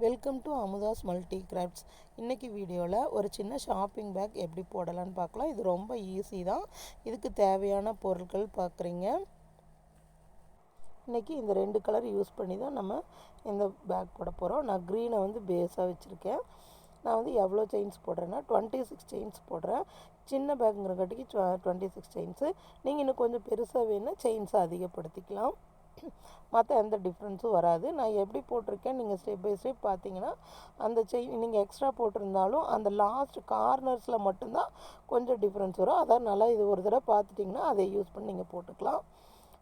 Welcome to Amudha's multi crafts. இன்றைக்கி வீடியோவில் ஒரு சின்ன ஷாப்பிங் பேக் எப்படி போடலான்னு பார்க்கலாம். இது ரொம்ப ஈஸி தான். இதுக்கு தேவையான பொருட்கள் பார்க்குறீங்க. இன்றைக்கி இந்த 2 கலர் யூஸ் பண்ணி தான் நம்ம இந்த பேக் போட போகிறோம். நான் க்ரீனை பேஸாக வச்சுருக்கேன். நான் எவ்வளோ செயின்ஸ் போடுறேன்னா 26 செயின்ஸ் போடுறேன். சின்ன பேக்குங்கிறங்காட்டிக்கு 26 செயின்ஸு. நீங்கள் இன்னும் கொஞ்சம் பெருசாக வேணும்னா செயின்ஸை அதிகப்படுத்திக்கலாம். மற்ற எந்த டிஃப்ரென்ஸும் வராது. நான் எப்படி போட்டிருக்கேன் நீங்கள் ஸ்டெப் பை ஸ்டெப் பார்த்தீங்கன்னா அந்த செயின் நீங்கள் எக்ஸ்ட்ரா போட்டிருந்தாலும் அந்த லாஸ்ட் கார்னர்ஸில் மட்டும்தான் கொஞ்சம் டிஃப்ரென்ஸ் வரும். அதான் நல்லா இது ஒரு தடவை பார்த்துட்டிங்கன்னா அதை யூஸ் பண்ணி நீங்கள் போட்டுக்கலாம்.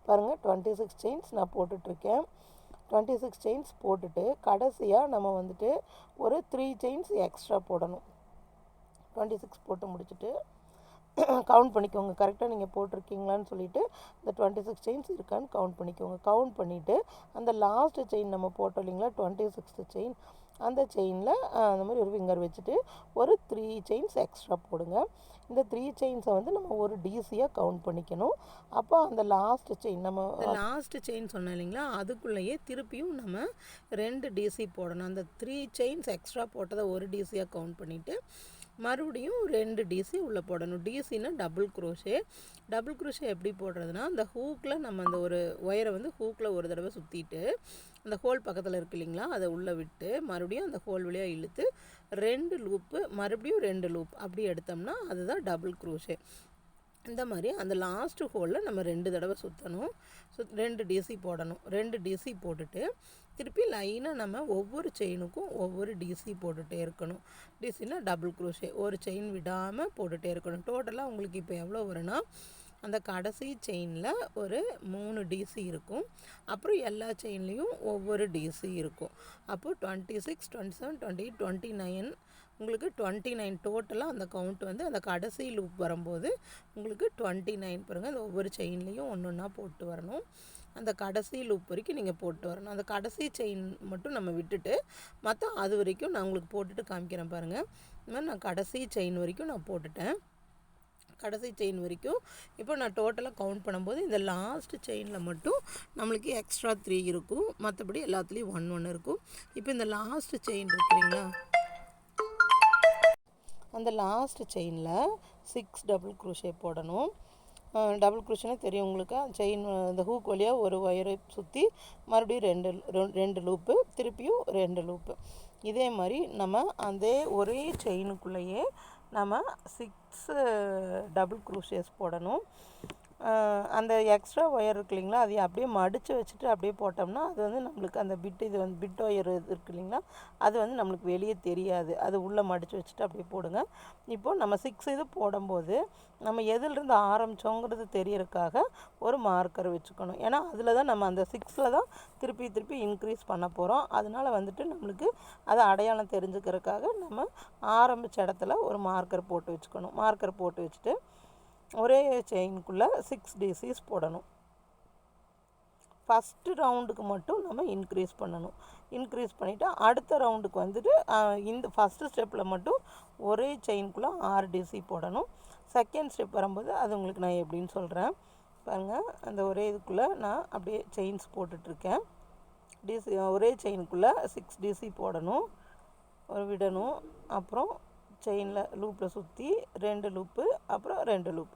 பாருங்கள், 26 செயின்ஸ் நான் போட்டுட்ருக்கேன். 26 செயின்ஸ் போட்டுட்டு கடைசியாக நம்ம ஒரு 3 செயின்ஸ் எக்ஸ்ட்ரா போடணும். 26 போட்டு முடிச்சுட்டு கவுண்ட் பண்ணிக்கோங்க. கரெக்டாக நீங்கள் போட்டிருக்கீங்களான்னு சொல்லிவிட்டு இந்த 26 செயின்ஸ் இருக்கான்னு கவுண்ட் பண்ணிக்கோங்க. கவுண்ட் பண்ணிவிட்டு அந்த லாஸ்ட்டு செயின் நம்ம போட்டோம் இல்லைங்களா 26th செயின், அந்த செயினில் அந்த மாதிரி ஒரு ஃபிங்கர் வச்சுட்டு ஒரு 3 செயின்ஸ் எக்ஸ்ட்ரா போடுங்க. இந்த 3 செயின்ஸை நம்ம ஒரு டிசியாக கவுண்ட் பண்ணிக்கணும். அப்போ அந்த லாஸ்ட்டு செயின் லாஸ்ட்டு செயின் சொன்னோம் இல்லைங்களா, அதுக்குள்ளேயே திருப்பியும் நம்ம 2 டிசி போடணும். அந்த 3 செயின்ஸ் எக்ஸ்ட்ரா போட்டதை ஒரு டிசியாக கவுண்ட் பண்ணிவிட்டு மறுபடியும் 2 டிசி உள்ளே போடணும். டிசின்னா டபுள் குரோஷே. டபுள் குரோஷே எப்படி போடுறதுனா, அந்த ஹூக்கில் நம்ம அந்த ஒரு ஒயரை ஹூக்கில் ஒரு தடவை சுற்றிட்டு அந்த ஹோல் பக்கத்தில் இருக்கு இல்லைங்களா, அதை உள்ளே விட்டு மறுபடியும் அந்த ஹோல் வழியாக இழுத்து 2 லூப்பு, மறுபடியும் 2 லூப் அப்படி எடுத்தோம்னா அதுதான் டபுள் குரோஷே. இந்த மாதிரி அந்த லாஸ்ட்டு ஹோலில் நம்ம 2 தடவை சுற்றணும். 2 டிசி போடணும். 2 டிசி போட்டுட்டு திருப்பி லைனாக நம்ம ஒவ்வொரு செயினுக்கும் ஒவ்வொரு டிசி போட்டுகிட்டே இருக்கணும். டிசினா டபுள் குரோஷே, ஒரு செயின் விடாமல் போட்டுகிட்டே இருக்கணும். டோட்டலாக உங்களுக்கு இப்போ எவ்வளோ வரும்னா, அந்த கடைசி செயினில் ஒரு 3 டிசி இருக்கும். அப்புறம் எல்லா செயின்லேயும் ஒவ்வொரு டிசி இருக்கும். அப்போது 26, 27, 28, 29 உங்களுக்கு 29 டோட்டலாக அந்த கவுண்ட் அந்த கடைசி லூப் வரும்போது உங்களுக்கு 29 பாருங்கள். அந்த ஒவ்வொரு செயின்லேயும் ஒன்று ஒன்றா போட்டு வரணும். அந்த கடைசி லூப் வரைக்கும் நீங்கள் போட்டு வரணும். அந்த கடைசி செயின் மட்டும் நம்ம விட்டுட்டு மற்ற அது வரைக்கும் நான் உங்களுக்கு போட்டுட்டு காமிக்கிறேன் பாருங்கள். இந்த மாதிரி நான் கடைசி செயின் வரைக்கும் நான் போட்டுட்டேன். கடைசி செயின் வரைக்கும் இப்போ நான் டோட்டலாக கவுண்ட் பண்ணும்போது இந்த லாஸ்ட் செயினில் மட்டும் நம்மளுக்கு எக்ஸ்ட்ரா 3 இருக்கும். மற்றபடி எல்லாத்துலேயும் 1 இருக்கும். இப்போ இந்த லாஸ்ட் செயின் இருக்குங்களா, அந்த லாஸ்ட் செயினில் 6 டபுள் குரோஷே போடணும். டபுள் குரோஷேனா தெரியும் உங்களுக்கு. செயின் இந்த ஹூக் வழியாக ஒரு ஒயரை சுற்றி மறுபடியும் 2 லூப்பு, திருப்பியும் 2 லூப்பு. இதே மாதிரி நம்ம அதே ஒரே செயினுக்குள்ளேயே நம்ம 6 டபுள் குரோஷேஸ் போடணும். அந்த எக்ஸ்ட்ரா ஒயர் இருக்கு இல்லைங்களா, அதை அப்படியே மடித்து வச்சுட்டு அப்படியே போட்டோம்னா அது நம்மளுக்கு அந்த பிட் ஒயர் இருக்கு இல்லைங்களா, அது நம்மளுக்கு வெளியே தெரியாது. அது உள்ளே மடித்து வச்சுட்டு அப்படியே போடுங்க. இப்போது நம்ம 6 இது போடும்போது நம்ம எதிலிருந்து ஆரம்பித்தோங்கிறது தெரியறதுக்காக ஒரு மார்க்கர் வச்சுக்கணும். ஏன்னா அதில் தான் நம்ம அந்த 6ல் தான் திருப்பி இன்க்ரீஸ் பண்ண போகிறோம். அதனால் நம்மளுக்கு அதை அடையாளம் தெரிஞ்சுக்கிறதுக்காக நம்ம ஆரம்பித்த இடத்துல ஒரு மார்க்கர் போட்டு வச்சுக்கணும். மார்க்கர் போட்டு வச்சுட்டு ஒரே செயினுக்குள்ளே 6 டிசிஸ் போடணும். ஃபஸ்ட்டு ரவுண்டுக்கு மட்டும் நம்ம இன்க்ரீஸ் பண்ணணும். இன்க்ரீஸ் பண்ணிவிட்டு அடுத்த ரவுண்டுக்கு இந்த ஃபஸ்ட்டு ஸ்டெப்பில் மட்டும் ஒரே செயினுக்குள்ளே 6 டிசி போடணும். செகண்ட் ஸ்டெப் வரும்போது அது உங்களுக்கு நான் எப்படின்னு சொல்கிறேன் பாருங்கள். அந்த ஒரே இதுக்குள்ளே நான் அப்படியே செயின்ஸ் போட்டுட்ருக்கேன். டிசி ஒரே செயினுக்குள்ளே 6 டிசி போடணும், விடணும். அப்புறம் செயினில் லூப்பில் சுற்றி 2 லூப்பு, அப்புறம் 2 லூப்.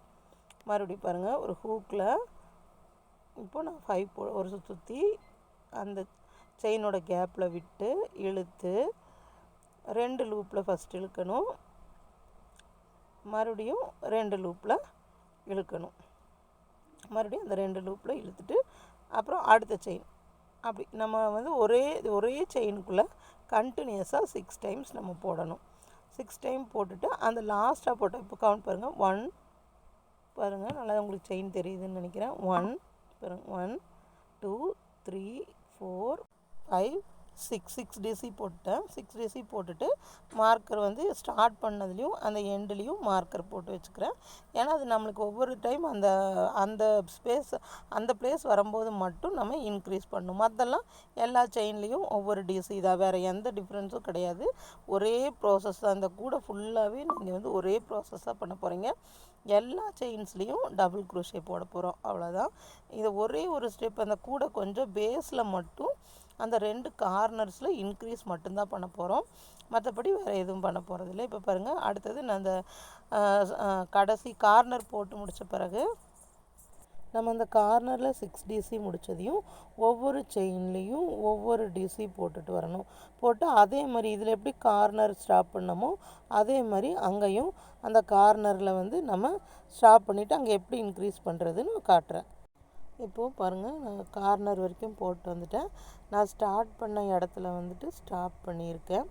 மறுபடியும் பாருங்கள், ஒரு ஹூக்கில் இப்போது நான் 5 ஒரு சுற்றி அந்த செயினோட கேப்பில் விட்டு இழுத்து 2 லூப்பில் ஃபஸ்ட் இழுக்கணும், மறுபடியும் 2 லூப்பில் இழுக்கணும், மறுபடியும் அந்த 2 லூப்பில் இழுத்துட்டு அப்புறம் அடுத்த செயின். அப்படி நம்ம ஒரே செயினுக்குள்ளே கண்டினியூஸாக 6 டைம்ஸ் நம்ம போடணும். 6 டைம் போட்டுட்டு அந்த லாஸ்ட்டாக போட்டோம். இப்போ கவுண்ட் பாருங்கள். 1 பாருங்கள், நல்லா உங்களுக்கு செயின் தெரியுதுன்னு நினைக்கிறேன். 1 பாருங்கள், 1 2 3 4 5 6 டிசி போட்டேன். 6 டிசி போட்டுட்டு மார்க்கர் ஸ்டார்ட் பண்ணதுலேயும் அந்த எண்டுலேயும் மார்க்கர் போட்டு வச்சுக்கிறேன். ஏன்னா அது நம்மளுக்கு ஒவ்வொரு டைம் அந்த பிளேஸ் வரும்போது மட்டும் நம்ம இன்க்ரீஸ் பண்ணணும். மற்றெல்லாம் எல்லா செயின்லேயும் ஒவ்வொரு டிசி தான், வேறு எந்த டிஃப்ரென்ஸும் கிடையாது. ஒரே ப்ராசஸ் தான். அந்த கூட ஃபுல்லாகவே நீங்கள் ஒரே ப்ராசஸாக பண்ண போகிறீங்க. எல்லா செயின்ஸ்லேயும் டபுள் குரோஷே போட போகிறோம். அவ்வளோதான். இது ஒரே ஒரு ஸ்டெப், அந்த கூட கொஞ்சம் பேஸில் மட்டும் அந்த 2 கார்னர்ஸில் இன்க்ரீஸ் மட்டும்தான் பண்ண போகிறோம். மற்றபடி வேறு எதுவும் பண்ண போகிறதில்ல. இப்போ பாருங்கள், அடுத்தது நான் அந்த கடைசி கார்னர் போட்டு முடித்த பிறகு நம்ம அந்த கார்னரில் 6 டிசி முடித்ததையும் ஒவ்வொரு செயின்லேயும் ஒவ்வொரு டிசி போட்டுட்டு வரணும். போட்டு அதே மாதிரி இதில் எப்படி கார்னர் ஸ்டாப் பண்ணமோ அதே மாதிரி அங்கேயும் அந்த கார்னரில் வந்து நம்ம ஸ்டாப் பண்ணிவிட்டு அங்கே எப்படி இன்க்ரீஸ் பண்ணுறதுன்னு காட்டுறேன். இப்போது பாருங்கள், நான் கார்னர் வரைக்கும் போட்டு வந்துட்டேன். நான் ஸ்டார்ட் பண்ண இடத்துல வந்துட்டு ஸ்டாப் பண்ணியிருக்கேன்.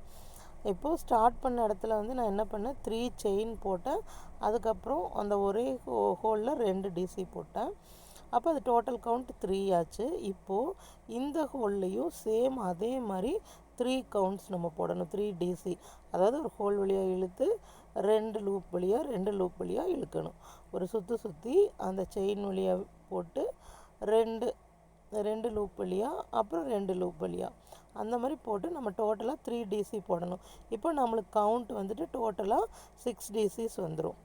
இப்போது ஸ்டார்ட் பண்ண இடத்துல வந்து நான் என்ன பண்ணேன், 3 செயின் போட்டேன். அதுக்கப்புறம் அந்த ஒரே ஹோலில் 2 டிசி போட்டேன். அப்போ அது டோட்டல் கவுண்ட் 3 ஆச்சு. இப்போது இந்த ஹோல்லையும் சேம் அதே மாதிரி 3 கவுண்ட்ஸ் நம்ம போடணும். 3 டிசி, அதாவது ஒரு ஹோல் வழியாக இழுத்து 2 லூப் வழியாக 2 லூப் வழியாக இழுக்கணும். ஒரு சுற்றி அந்த செயின் வழியாக போட்டு 2 லூப் வழியாக, அப்புறம் 2 லூப் வழியாக, அந்த மாதிரி போட்டு நம்ம டோட்டலாக 3 டிசி போடணும். இப்போ நம்மளுக்கு கவுண்ட் வந்துட்டு டோட்டலாக 6 டிசிஸ் வந்துடும்.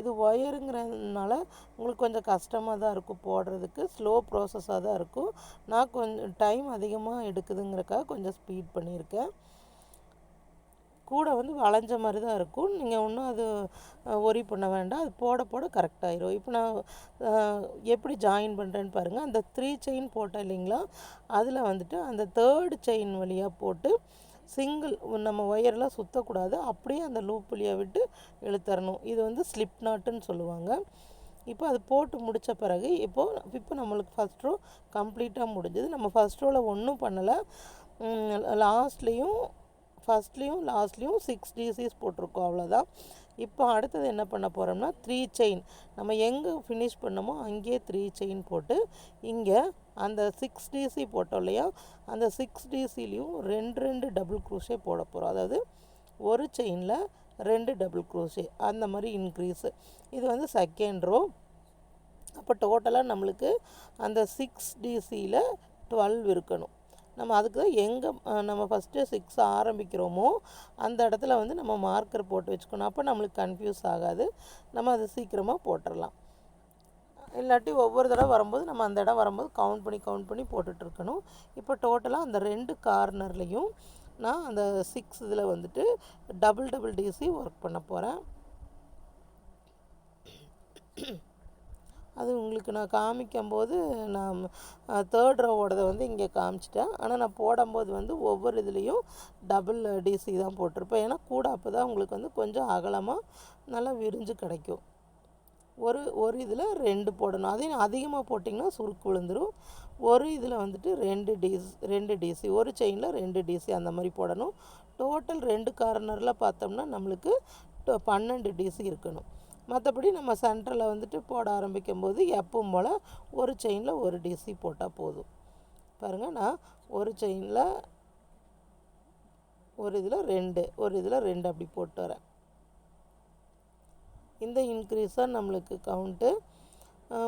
இது ஒயருங்கிறதுனால உங்களுக்கு கொஞ்சம் கஷ்டமாக தான் இருக்கும் போடுறதுக்கு, ஸ்லோ ப்ராசஸாக தான் இருக்கும். நான் கொஞ்சம் டைம் அதிகமாக எடுக்குதுங்கிறக்காக கொஞ்சம் ஸ்பீட் பண்ணியிருக்கேன். கூட வந்து வளைஞ்ச மாதிரி தான் இருக்கும். நீங்கள் ஒன்றும் அது ஒரி பண்ண வேண்டாம், அது போட போட கரெக்டாகிடும். இப்போ நான் எப்படி ஜாயின் பண்ணுறேன்னு பாருங்கள். அந்த 3 செயின் போட்டேன் இல்லைங்களா, அதில் வந்துட்டு அந்த 3rd செயின் வழியாக போட்டு சிங்கிள், நம்ம ஒயர்லாம் சுற்றக்கூடாது, அப்படியே அந்த லூப் வழியாக விட்டு இழுத்தரணும். இது வந்து ஸ்லிப் நாட்டுன்னு சொல்லுவாங்க. இப்போ அது போட்டு முடித்த பிறகு இப்போ நம்மளுக்கு ஃபஸ்ட் ரோ கம்ப்ளீட்டாக முடிஞ்சது. நம்ம ஃபஸ்ட் ரோவில் ஒன்றும் பண்ணலை, ஃபஸ்ட்லேயும் லாஸ்ட்லேயும் 6 டிசிஸ் போட்டிருக்கோம், அவ்வளோதான். இப்போ அடுத்தது என்ன பண்ண போகிறோம்னா 3 செயின், நம்ம எங்கே ஃபினிஷ் பண்ணமோ அங்கேயே 3 செயின் போட்டு இங்கே அந்த 6 டிசி போட்டோம் இல்லையா, அந்த 6 டிசிலையும் 2 டபுள் க்ரோஷே போட போகிறோம். அதாவது ஒரு செயினில் 2 டபுள் க்ரோஷே, அந்த மாதிரி இன்க்ரீஸு. இது வந்து செகண்ட் ரோ. அப்போ டோட்டலாக நம்மளுக்கு அந்த 6 டிசியில் 12 இருக்கணும். நம்ம அதுக்கு தான் எங்கே நம்ம ஃபஸ்ட்டு 6 ஆரம்பிக்கிறோமோ அந்த இடத்துல வந்து நம்ம மார்க்கர் போட்டு வச்சுக்கணும். அப்போ நம்மளுக்கு கன்ஃபியூஸ் ஆகாது, நம்ம அது சீக்கிரமாக போட்டுடலாம். இல்லாட்டி ஒவ்வொரு தடவை வரும்போது நம்ம அந்த இடம் வரும்போது கவுண்ட் பண்ணி போட்டுட்ருக்கணும். இப்போ டோட்டலாக அந்த 2 கார்னர்லேயும் நான் அந்த 6 இதில் வந்துட்டு டபுள் டிசி ஒர்க் பண்ண போகிறேன். அது உங்களுக்கு நான் காமிக்கும்போது நான் 3rd ரோவோடதை வந்து இங்கே காமிச்சிட்டேன். ஆனால் நான் போடும்போது வந்து ஒவ்வொரு இதுலேயும் டபுள் டிசி தான் போட்டிருப்பேன். ஏன்னா கூட அப்போ தான் உங்களுக்கு வந்து கொஞ்சம் அகலமாக நல்லா விரிஞ்சு கிடைக்கும். ஒரு இதில் 2 போடணும். அதே அதிகமாக போட்டிங்கன்னா சுருக்கு விழுந்துடும். ஒரு இதில் வந்துட்டு 2 டிசி, ஒரு செயினில் 2 டிசி அந்த மாதிரி போடணும். டோட்டல் 2 கார்னரில் பார்த்தோம்னா நம்மளுக்கு 12 டிசி இருக்கணும். மற்றபடி நம்ம சென்டரில் வந்துட்டு போட ஆரம்பிக்கும் போது எப்பவும் போல் ஒரு செயினில் 1 டிசி போட்டால் போதும். பாருங்கள், நான் ஒரு செயினில் ஒரு இதில் 2 அப்படி போட்டு வரேன். இந்த இன்க்ரீஸாக நம்மளுக்கு கவுண்ட்டு.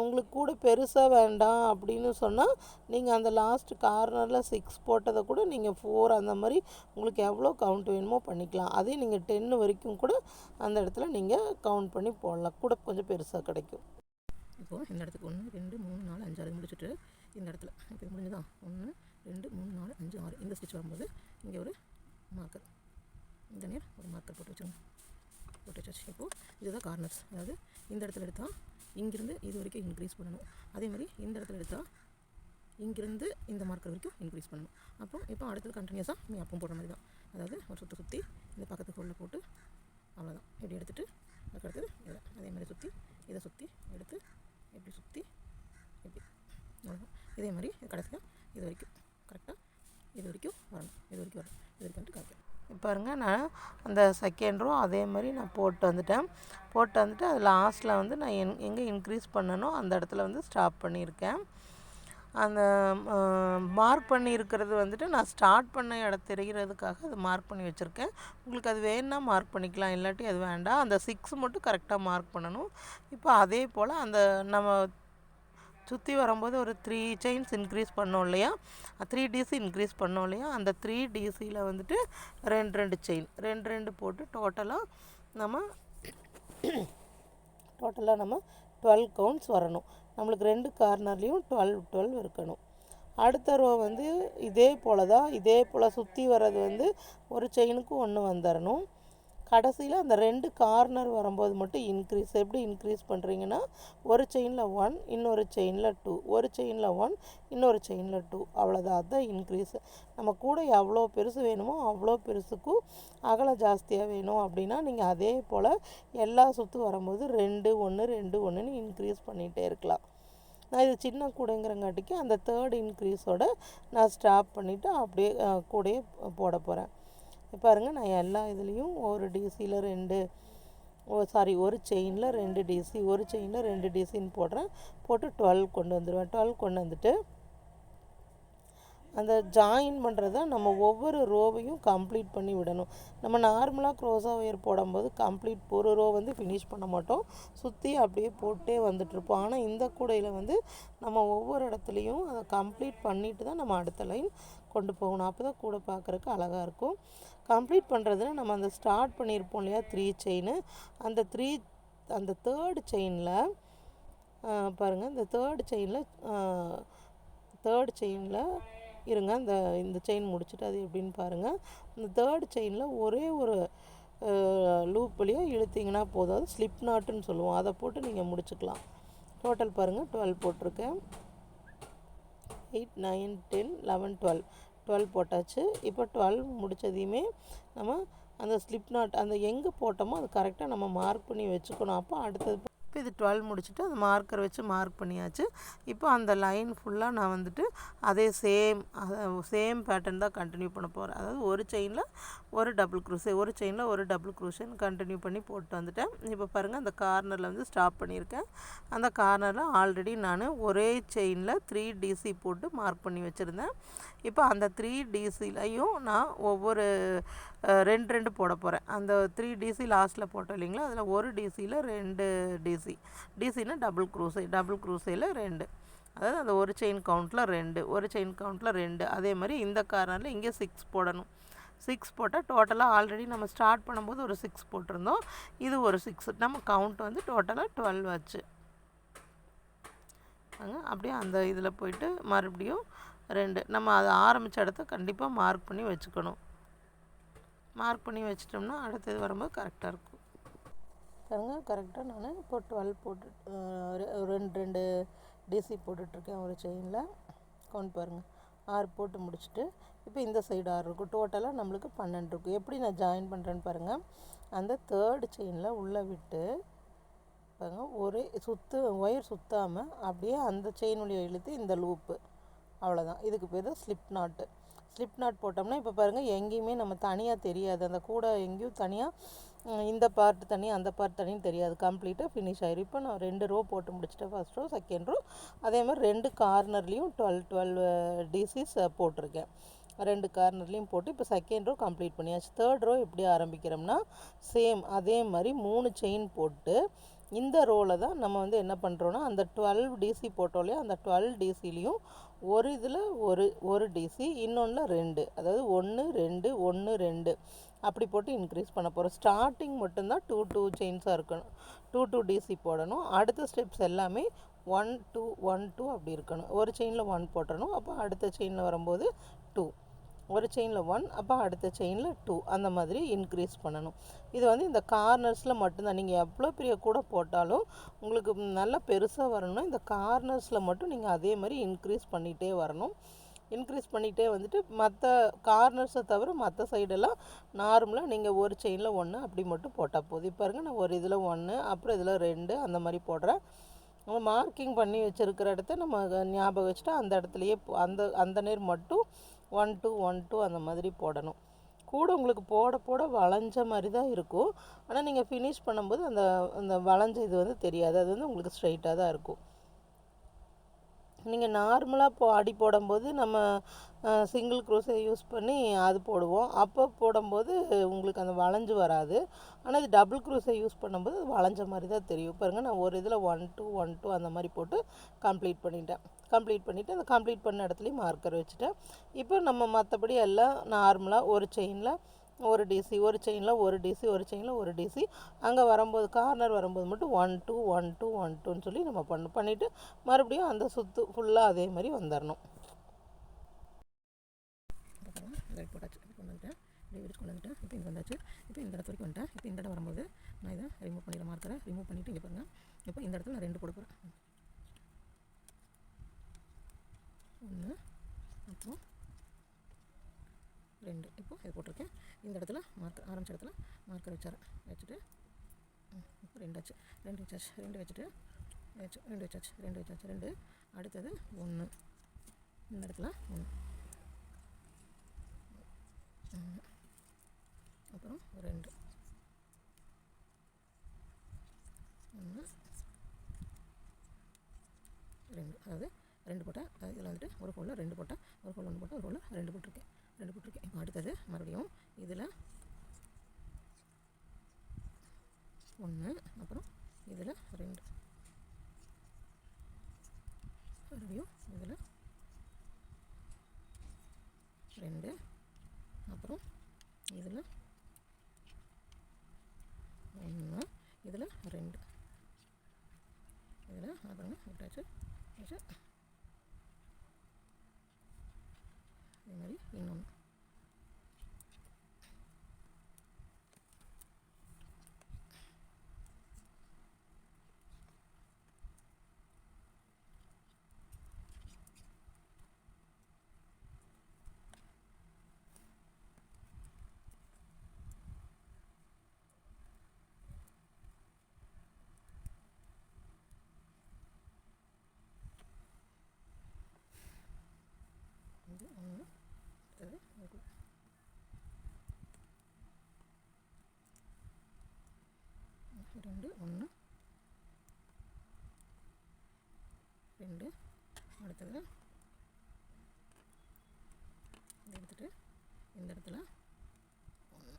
உங்களுக்கு கூட பெருசாக வேண்டாம் அப்படின்னு சொன்னால் நீங்கள் அந்த லாஸ்ட் கார்னரில் 6 போட்டதை கூட நீங்கள் 4 அந்த மாதிரி உங்களுக்கு எவ்வளோ கவுண்ட் வேணுமோ பண்ணிக்கலாம். அதே நீங்கள் 10 வரைக்கும் கூட அந்த இடத்துல நீங்கள் கவுண்ட் பண்ணி போடலாம், கூட கொஞ்சம் பெருசாக கிடைக்கும். இப்போது இந்த இடத்துக்கு 1 2 3 4 5 6 முடிச்சுட்டு இந்த இடத்துல இப்போ இது முடிஞ்சுதான் 1 2 3 4 5 6 இந்த ஸ்டிச் வரும்போது இங்கே ஒரு மார்க்கர், இந்த நேர் ஒரு மார்க்கர் போட்டு வச்சாச்சு. இப்போது இதுதான் கார்னர்ஸ். அதாவது இந்த இடத்துல எடுத்தால் இங்கிருந்து இது வரைக்கும் இன்க்ரீஸ் பண்ணணும். அதே மாதிரி இந்த இடத்துல எடுத்தால் இங்கிருந்து இந்த மார்க்கர் வரைக்கும் இன்க்ரீஸ் பண்ணணும். இப்போ அடுத்தது கண்டினியூஸாக நீ அப்போ போடுற மாதிரி தான். அதாவது ஒரு சுற்றி இந்த பக்கத்து ஹோலில் போட்டு அவ்வளோதான். இப்படி எடுத்துகிட்டு அதுக்கடுத்தது இதை அதே மாதிரி இதை சுற்றி எடுத்து இப்படி சுற்றி இப்படி அவ்வளோதான். இதே மாதிரி கடைசியாக இது வரைக்கும் கரெக்டாக இது வரைக்கும் வரணும். இது வரைக்கும் வந்துட்டு காய்க்கும். பாருங்கள், நான் அந்த செகண்ட் ரோ அதே மாதிரி நான் போட்டு வந்துட்டு அது லாஸ்ட்டில் வந்து நான் எங்கே இன்க்ரீஸ் பண்ணனோ அந்த இடத்துல வந்து ஸ்டாப் பண்ணியிருக்கேன். அந்த மார்க் பண்ணி இருக்கிறது வந்துட்டு நான் ஸ்டார்ட் பண்ண இடம் தெரிகிறதுக்காக அது மார்க் பண்ணி வச்சுருக்கேன். உங்களுக்கு அது வேணுன்னா மார்க் பண்ணிக்கலாம், இல்லாட்டி அது வேண்டாம். அந்த 6 மட்டும் கரெக்டாக மார்க் பண்ணணும். இப்போ அதே போல் அந்த நம்ம சுற்றி வரும்போது ஒரு 3 செயின்ஸ் இன்க்ரீஸ் பண்ணோம் இல்லையா, 3 டிசி இன்க்ரீஸ் பண்ணோம் இல்லையா, அந்த 3 டிசியில் வந்துட்டு 2 செயின் 2 போட்டு டோட்டலாக நம்ம டோட்டலாக நம்ம 12 கவுண்ட்ஸ் வரணும். நம்மளுக்கு 2 கார்னர்லேயும் 12 12 இருக்கணும். அடுத்த ரோ வந்து இதே போல் தான், இதே போல் சுற்றி வர்றது வந்து ஒரு செயினுக்கு 1 வந்துடணும். கடைசியில் அந்த 2 கார்னர் வரும்போது மட்டும் இன்க்ரீஸ். எப்படி இன்க்ரீஸ் பண்ணுறீங்கன்னா, ஒரு செயினில் 1, இன்னொரு செயினில் 2, ஒரு செயினில் 1, இன்னொரு செயினில் 2, அவ்வளோதான். அதுதான் இன்க்ரீஸு. நம்ம கூட எவ்வளோ பெருசு வேணுமோ அவ்வளோ பெருசுக்கும் அகலம் ஜாஸ்தியாக வேணும் அப்படின்னா நீங்கள் அதே போல் எல்லா சுற்று வரும்போது 2 1 2 1ன்னு இன்க்ரீஸ் பண்ணிகிட்டே இருக்கலாம். நான் இது சின்ன கூடைங்கிறங்காட்டிக்கு அந்த 3rd இன்க்ரீஸோடு நான் ஸ்டாப் பண்ணிவிட்டு அப்படியே கூடையே போட போகிறேன். பாருங்கள், நான் எல்லா இதுலேயும் ஒரு டிசியில் 2 ஒரு செயினில் 2 டிசி, ஒரு செயினில் 2 டிசின்னு போடுறேன். போட்டு 12 கொண்டு வந்துடுவேன். 12 கொண்டு வந்துட்டு அந்த ஜாயின் பண்ணுறத நம்ம ஒவ்வொரு ரோவையும் கம்ப்ளீட் பண்ணி விடணும். நம்ம நார்மலாக க்ரோஸா ஒயர் போடும்போது கம்ப்ளீட் ஒரு ரோ வந்து ஃபினிஷ் பண்ண மாட்டோம், சுற்றி அப்படியே போட்டே வந்துட்டுருப்போம். ஆனால் இந்த கூடையில் வந்து நம்ம ஒவ்வொரு இடத்துலையும் அதை கம்ப்ளீட் பண்ணிட்டு தான் நம்ம அடுத்த லைன் கொண்டு போகணும். அப்போ தான் கூட பார்க்குறக்கு அழகாக இருக்கும். கம்ப்ளீட் பண்ணுறதுன்னா நம்ம அந்த ஸ்டார்ட் பண்ணியிருப்போம் இல்லையா 3 செயின், அந்த 3rd செயினில் பாருங்கள், இந்த தேர்ட் செயினில் இருங்க, இந்த செயின் முடிச்சுட்டு அது எப்படின்னு பாருங்கள். இந்த 3rd செயினில் ஒரே ஒரு லூப் வழியாக இழுத்திங்கன்னா போதும். அது ஸ்லிப் நாட்டுன்னு சொல்லுவோம். அதை போட்டு நீங்கள் முடிச்சுக்கலாம். டோட்டல் பாருங்கள், 12 போட்டிருக்கேன். 8 9 10 11 12 போட்டாச்சு. இப்போ 12 முடித்ததையுமே நம்ம அந்த ஸ்லிப் நாட் அந்த எங்கே போட்டோமோ அது கரெக்டாக நம்ம மார்க் பண்ணி வச்சுக்கணும். அப்போ அடுத்தது இப்போ இது 12 முடிச்சுட்டு அந்த மார்க்கர் வச்சு மார்க் பண்ணியாச்சு. இப்போ அந்த லைன் ஃபுல்லாக நான் வந்துட்டு அதே சேம் பேட்டர்ன் தான் கண்டினியூ பண்ண போகிறேன். அதாவது ஒரு செயினில் ஒரு டபுள் க்ரூஸே, ஒரு செயினில் ஒரு டபுள் க்ரூஷன் கண்டினியூ பண்ணி போட்டு வந்துட்டேன். இப்போ பாருங்கள், அந்த கார்னரில் வந்து ஸ்டாப் பண்ணியிருக்கேன். அந்த கார்னரில் ஆல்ரெடி நான் ஒரே செயினில் 3 டிசி போட்டு மார்க் பண்ணி வச்சுருந்தேன். இப்போ அந்த 3 டிசிலையும் நான் ஒவ்வொரு 2 போட போகிறேன். அந்த 3 டிசி லாஸ்ட்டில் போட்டோம் இல்லைங்களா, அதில் ஒரு டிசியில் 2 டிசின்னா டபுள் க்ரூஸையில் 2, அதாவது அந்த ஒரு செயின் கவுண்ட்டில் 2, ஒரு செயின் கவுண்ட்டில் 2. அதே மாதிரி இந்த கார்னரில் இங்கே 6 போடணும். 6 போட்டால் டோட்டலாக ஆல்ரெடி நம்ம ஸ்டார்ட் பண்ணும்போது ஒரு 6 போட்டிருந்தோம். இது ஒரு 6, நம்ம கவுண்ட் வந்து டோட்டலாக 12 ஆச்சு. அப்படியே அந்த இதில் போயிட்டு மறுபடியும் 2 நம்ம அதை ஆரம்பித்த இடத்த கண்டிப்பாக மார்க் பண்ணி வச்சுக்கணும். மார்க் பண்ணி வச்சிட்டோம்னா அடுத்தது வரும்போது கரெக்டாக இருக்கும். பாருங்க, கரெக்டாக நான் இப்போ 12 போட்டு 2 டிசி போட்டுட்ருக்கேன் ஒரு செயினில். கவுண்ட் பாருங்கள், 6 போட்டு முடிச்சுட்டு இப்போ இந்த சைடு 6 இருக்கும். டோட்டலாக நம்மளுக்கு 12 இருக்கும். எப்படி நான் ஜாயின் பண்ணுறேன்னு பாருங்கள். அந்த 3rd செயினில் உள்ளே விட்டு பாருங்கள், ஒரே ஒயர் சுற்றாமல் அப்படியே அந்த செயின் வழியை இழுத்து இந்த லூப்பு, அவ்வளோதான். இதுக்கு பேர் தான் ஸ்லிப் நாட்டு. ஸ்லிப் நாட் போட்டோம்னா இப்போ பாருங்கள், எங்கேயுமே நம்ம தனியாக தெரியாது. அந்த கூடை எங்கேயும் தனியாக இந்த பார்ட் தனி அந்த பார்ட் தனின்னு தெரியாது. கம்ப்ளீட்டாக ஃபினிஷ் ஆயிரும். இப்போ நான் 2 ரோ போட்டு முடிச்சிட்டேன், ஃபர்ஸ்ட் ரோ செகண்ட் ரோ. அதே மாதிரி 2 கார்னர்லேயும் 12 டிசிஸ் போட்டிருக்கேன். 2 கார்னர்லேயும் போட்டு இப்போ செகண்ட் ரோ கம்ப்ளீட் பண்ணியாச்சு. 3rd ரோ எப்படி ஆரம்பிக்கிறோம்னா சேம் அதே மாதிரி 3 செயின் போட்டு இந்த ரோவில் தான் நம்ம வந்து என்ன பண்ணுறோன்னா அந்த 12 டிசி போட்டோம் இல்லையா, அந்த 12 டிசிலையும் ஒரு இதில் ஒரு டிசி, இன்னொன்றில் 2, அதாவது 1 2 1 2 அப்படி போட்டு இன்க்ரீஸ் பண்ண போகிறோம். ஸ்டார்டிங் மட்டும்தான் 2 செயின்ஸாக இருக்கணும், 2 டிசி போடணும். அடுத்த ஸ்டெப்ஸ் எல்லாமே 1 2 1 2 அப்படி இருக்கணும். ஒரு செயினில் 1 போட்டுறணும், அப்போ அடுத்த செயினில் வரும்போது 2, ஒரு செயினில் 1, அப்போ அடுத்த செயினில் 2, அந்த மாதிரி இன்க்ரீஸ் பண்ணணும். இது வந்து இந்த கார்னர்ஸில் மட்டும்தான். நீங்கள் எவ்வளோ பெரிய கூட போட்டாலும் உங்களுக்கு நல்லா பெருசாக வரணும்னா இந்த கார்னர்ஸில் மட்டும் நீங்கள் அதே மாதிரி இன்க்ரீஸ் பண்ணிகிட்டே வரணும். இன்க்ரீஸ் பண்ணிகிட்டே வந்துட்டு மற்ற கார்னர்ஸை தவிர மற்ற சைடெல்லாம் நார்மலாக நீங்கள் ஒரு செயினில் 1 அப்படி மட்டும் போட்டால் போதும். இப்போ பாருங்கள், நான் ஒரு இதில் 1, அப்புறம் இதில் 2 அந்த மாதிரி போடுறேன். நம்ம மார்க்கிங் பண்ணி வச்சுருக்கிற இடத்த நம்ம ஞாபகம் வச்சுட்டு அந்த இடத்துலையே அந்த நேர் மட்டும் 1 2 1 2 அந்த மாதிரி போடணும். கூட உங்களுக்கு போட போட வளைஞ்ச மாதிரி தான் இருக்கும். ஆனால் நீங்கள் ஃபினிஷ் பண்ணும்போது அந்த வளைஞ்ச இது வந்து தெரியாது. அது வந்து உங்களுக்கு ஸ்ட்ரைட்டாக தான் இருக்கும். நீங்கள் நார்மலாக அடி போடும்போது நம்ம சிங்கிள் க்ரோஸை யூஸ் பண்ணி அது போடுவோம். அப்போ போடும்போது உங்களுக்கு அந்த வளைஞ்சு வராது. ஆனால் இது டபுள் க்ரோஸை யூஸ் பண்ணும்போது அது வளைஞ்ச மாதிரி தான் தெரியும். பாருங்கள், நான் ஒரு இதில் 1 2 1 2 அந்த மாதிரி போட்டு கம்ப்ளீட் பண்ணிவிட்டு அந்த கம்ப்ளீட் பண்ண இடத்துலையும் மார்க்கர் வச்சுட்டேன். இப்போ நம்ம மற்றபடி எல்லாம் நார்மலாக ஒரு செயினில் ஒரு டிசி, ஒரு செயினில் ஒரு டிசி, ஒரு செயினில் ஒரு டிசி. அங்கே வரும்போது கார்னர் வரும்போது மட்டும் 1 2 1 2 1 2ன்னு சொல்லி நம்ம பண்ணிவிட்டு மறுபடியும் அந்த சுற்று ஃபுல்லாக அதே மாதிரி வந்துடணும். போட்டாச்சு, கொண்டு வந்துட்டேன், இப்படி விரிச்சு கொண்டு வந்துட்டேன். இப்போ இங்கே வந்தாச்சு. இப்போ இந்த இடத்து வரைக்கும் வந்துட்டேன். இப்போ இந்த இடம் வரும்போது நான் இதை ரிமூவ் பண்ணிடுற மார்க்கரை ரிமூவ் பண்ணிவிட்டு இங்கே பாருங்கள். இப்போ இந்த இடத்துல நான் 2 போட போகிறேன். 1 அப்புறம் 2. இப்போ இது போட்டிருக்கேன். இந்த இடத்துல மார்க்கர் ஆரம்பிச்ச இடத்துல மார்க்கர் வச்சுட்டு இப்போ 2 ஆச்சு, 2 வச்சாச்சு, 2 வச்சுட்டு 2 வச்சாச்சு, 2 வச்சாச்சு, 2. அடுத்தது 1, இந்த இடத்துல 1, அப்புறம் 2, 1 2. அதாவது 2 போட்டேன். இதில் வந்துட்டு ஒரு கோலில் 2 போட்டேன், ஒரு கோல் 1 போட்டேன், ஒரு கோலில் 2 போட்டிருக்கேன். இப்போ அடுத்தது மறுபடியும் இதில் 1, அப்புறம் இதில் 2, மறுபடியும் இதில் 2, அப்புறம் இதில் 1, இதில் 2, இதில் அப்புறம் விட்டாச்சு. இதே மாதிரி இன்னொன்று. இது 1, அடுத்தது 2, 1 2. அடுத்தது இதை எடுத்துகிட்டு இந்த இடத்துல 1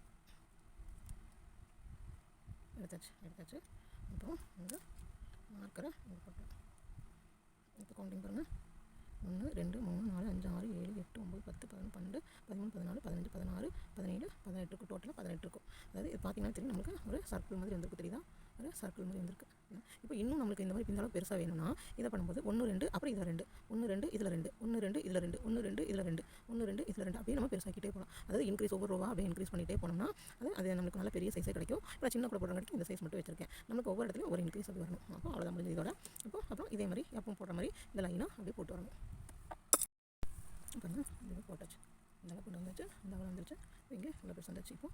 எடுத்தாச்சு. அப்புறம் இந்த மார்க்கரை இங்கே போட்டோம். இப்போ கவுண்டிங் பாருங்கள். 1 2 3 4 5 6 7 8 9 10 11 12 13 14 15 16 17 18 இருக்கும். டோட்டலாக 18 இருக்கும். அதாவது இது பார்த்தீங்கன்னா தெரியும், நம்மளுக்கு ஒரு சர்க்கிள் மாதிரி வந்திருக்கு, தெரியுதா? ஒரு சர்க்கிள் மாதிரி வந்திருக்கு. இப்போ இன்னும் நம்மளுக்கு இந்த மாதிரி இந்த அளவுக்கு பெருசாக வேணும்னா இதை பண்ணும்போது 1 2 அப்புறம் இதில் 2, 1 2 இதில் 2, 1 2 இதில் 2, 1 2 இதில் 2, 1 2 இதில் 2 அப்படியே நம்ம பெருசாக்கிட்டே போகலாம். அதாவது இன்க்ரீஸ் ஒவ்வொரு ரூபா அப்படியே இன்க்ரீஸ் பண்ணிகிட்டே போனோம்னா அது நம்மளுக்கு நல்ல பெரிய சைஸே கிடைக்கும். இப்போ சின்ன கூட போடுறதுக்கு இந்த சைஸ் மட்டும் வச்சிருக்கேன். நமக்கு ஒவ்வொரு இடத்துலையும் ஒரு இன்க்ரீஸ் அப்படி வரணும். அப்போ அவ்வளோதான் முடிஞ்சது இதோட. அப்புறம் இதே மாதிரி எப்பவும் போடுற மாதிரி இந்த லைனாக அப்படியே போட்டு வரணும். பாருங்கள், இது போட்டாச்சு. இந்த கொண்டு வந்துச்சு, இந்த அவ்வளோ வந்துருச்சு. இங்கே இவ்வளோ பெருசு வந்துச்சு. இப்போ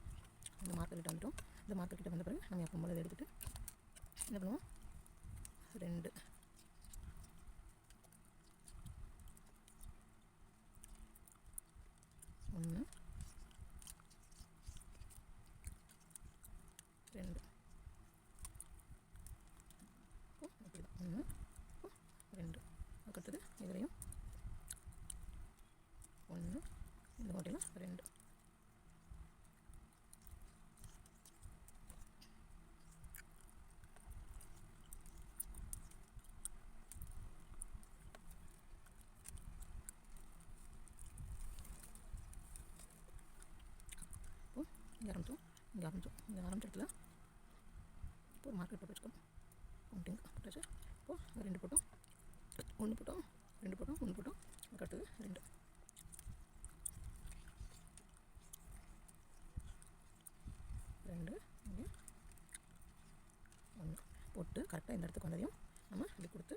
இந்த மார்க்கர் கிட்ட வந்துட்டோம். இந்த மார்க்கர் கிட்ட வந்த பிறகு நம்ம எப்போ போல எடுத்துகிட்டு என்ன பண்ணுவோம், 2 1 2 இப்படி தான் 1 2. அதுக்கடுத்தது இதுலேயும் 1, இந்த கோட்டையில் 2. இங்கே ஆரம்பிச்ச இடத்துல இப்போ ஒரு மார்க்கெட் போட்டு வச்சுக்கோம். கவுண்டிங் போட்டாச்சு. இப்போது 2 போட்டோம், 1 போட்டோம், 2 போட்டோம், 1 போட்டோம். அதுக்கடுத்தது 2, 2 இங்கே 1 போட்டு கரெக்டாக இந்த இடத்துக்கு வந்ததையும் நம்ம இப்படி கொடுத்து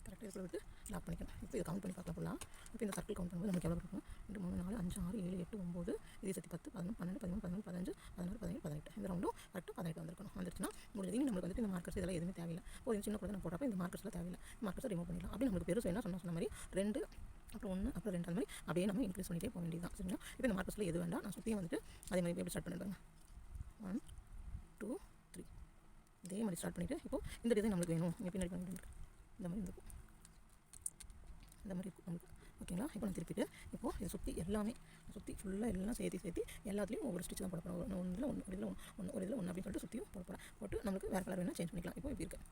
கரெக்டாக இதுக்குள்ள விட்டு லாக் பண்ணிக்கணும். இப்போ இதை கவுண்ட் பண்ணி பார்க்கலாம் ஃபுல்லாக. இப்போ இந்த சர்க்கிள் கவுண்ட் பண்ணும்போது நமக்கு எவ்வளோ இருக்கும்? 2 3 4 5 6 7 8 9 இது சேர்த்து 10 11 12 13 14 15 16 17 18. இந்த ரவுண்டும் கரெக்டாக 18 வந்திருக்கணும். வந்துருச்சுன்னா முடிஞ்சது. நம்மளுக்கு வந்துட்டு இந்த மார்க்கர்ஸ் இதெல்லாம் எதுவுமே தேவையில்லை. ஒரு சின்ன கூட நான் போடுறப்ப இந்த மார்க்கர்ஸ்லாம் தேவையில்லை. மார்க்கர்ஸை ரிமூவ் பண்ணிடலாம். அப்படி நம்மளுக்கு பெருசு என்ன சொன்ன மாதிரி 2 அப்புறம் 1 அப்புறம் 2 அந்த மாதிரி அப்படியே நம்ம இன்க்ரீஸ் பண்ணிகிட்டே போக வேண்டியது தான். சரிங்களா? இப்போ இந்த மார்க்கர்ஸில் எது வேண்டாம், நான் சுற்றியும் வந்துட்டு அதே மாதிரி எப்படி ஸ்டார்ட் பண்ணிடுவாங்க. 1 2 3 இதே மாதிரி ஸ்டார்ட் பண்ணிவிட்டு இப்போது இந்த டிசைன் நம்மளுக்கு வேணும். இங்கே பின்னாடி பண்ணிட்டு இந்த மாதிரி இருக்கும், இந்த மாதிரி இருக்கும் நம்மளுக்கு. ஓகேங்களா? இப்போ நான் திருப்பிட்டு இப்போது இதை சுற்றி எல்லாமே சுற்றி ஃபுல்லாக எல்லாம் சேர்த்து எல்லாத்துலேயும் ஒவ்வொரு ஸ்டிச் தான் போட போகிறோம். ஒன்றில் ஒன்று ஒரு இதில் ஒன்று அப்படின்னு சொல்லிட்டு சுற்றியும் போட போகிறேன். போட்டு நம்மளுக்கு வேறு கலர் வேணால் சேஞ்ச் பண்ணிக்கலாம். இப்போ இப்படி இருக்குது,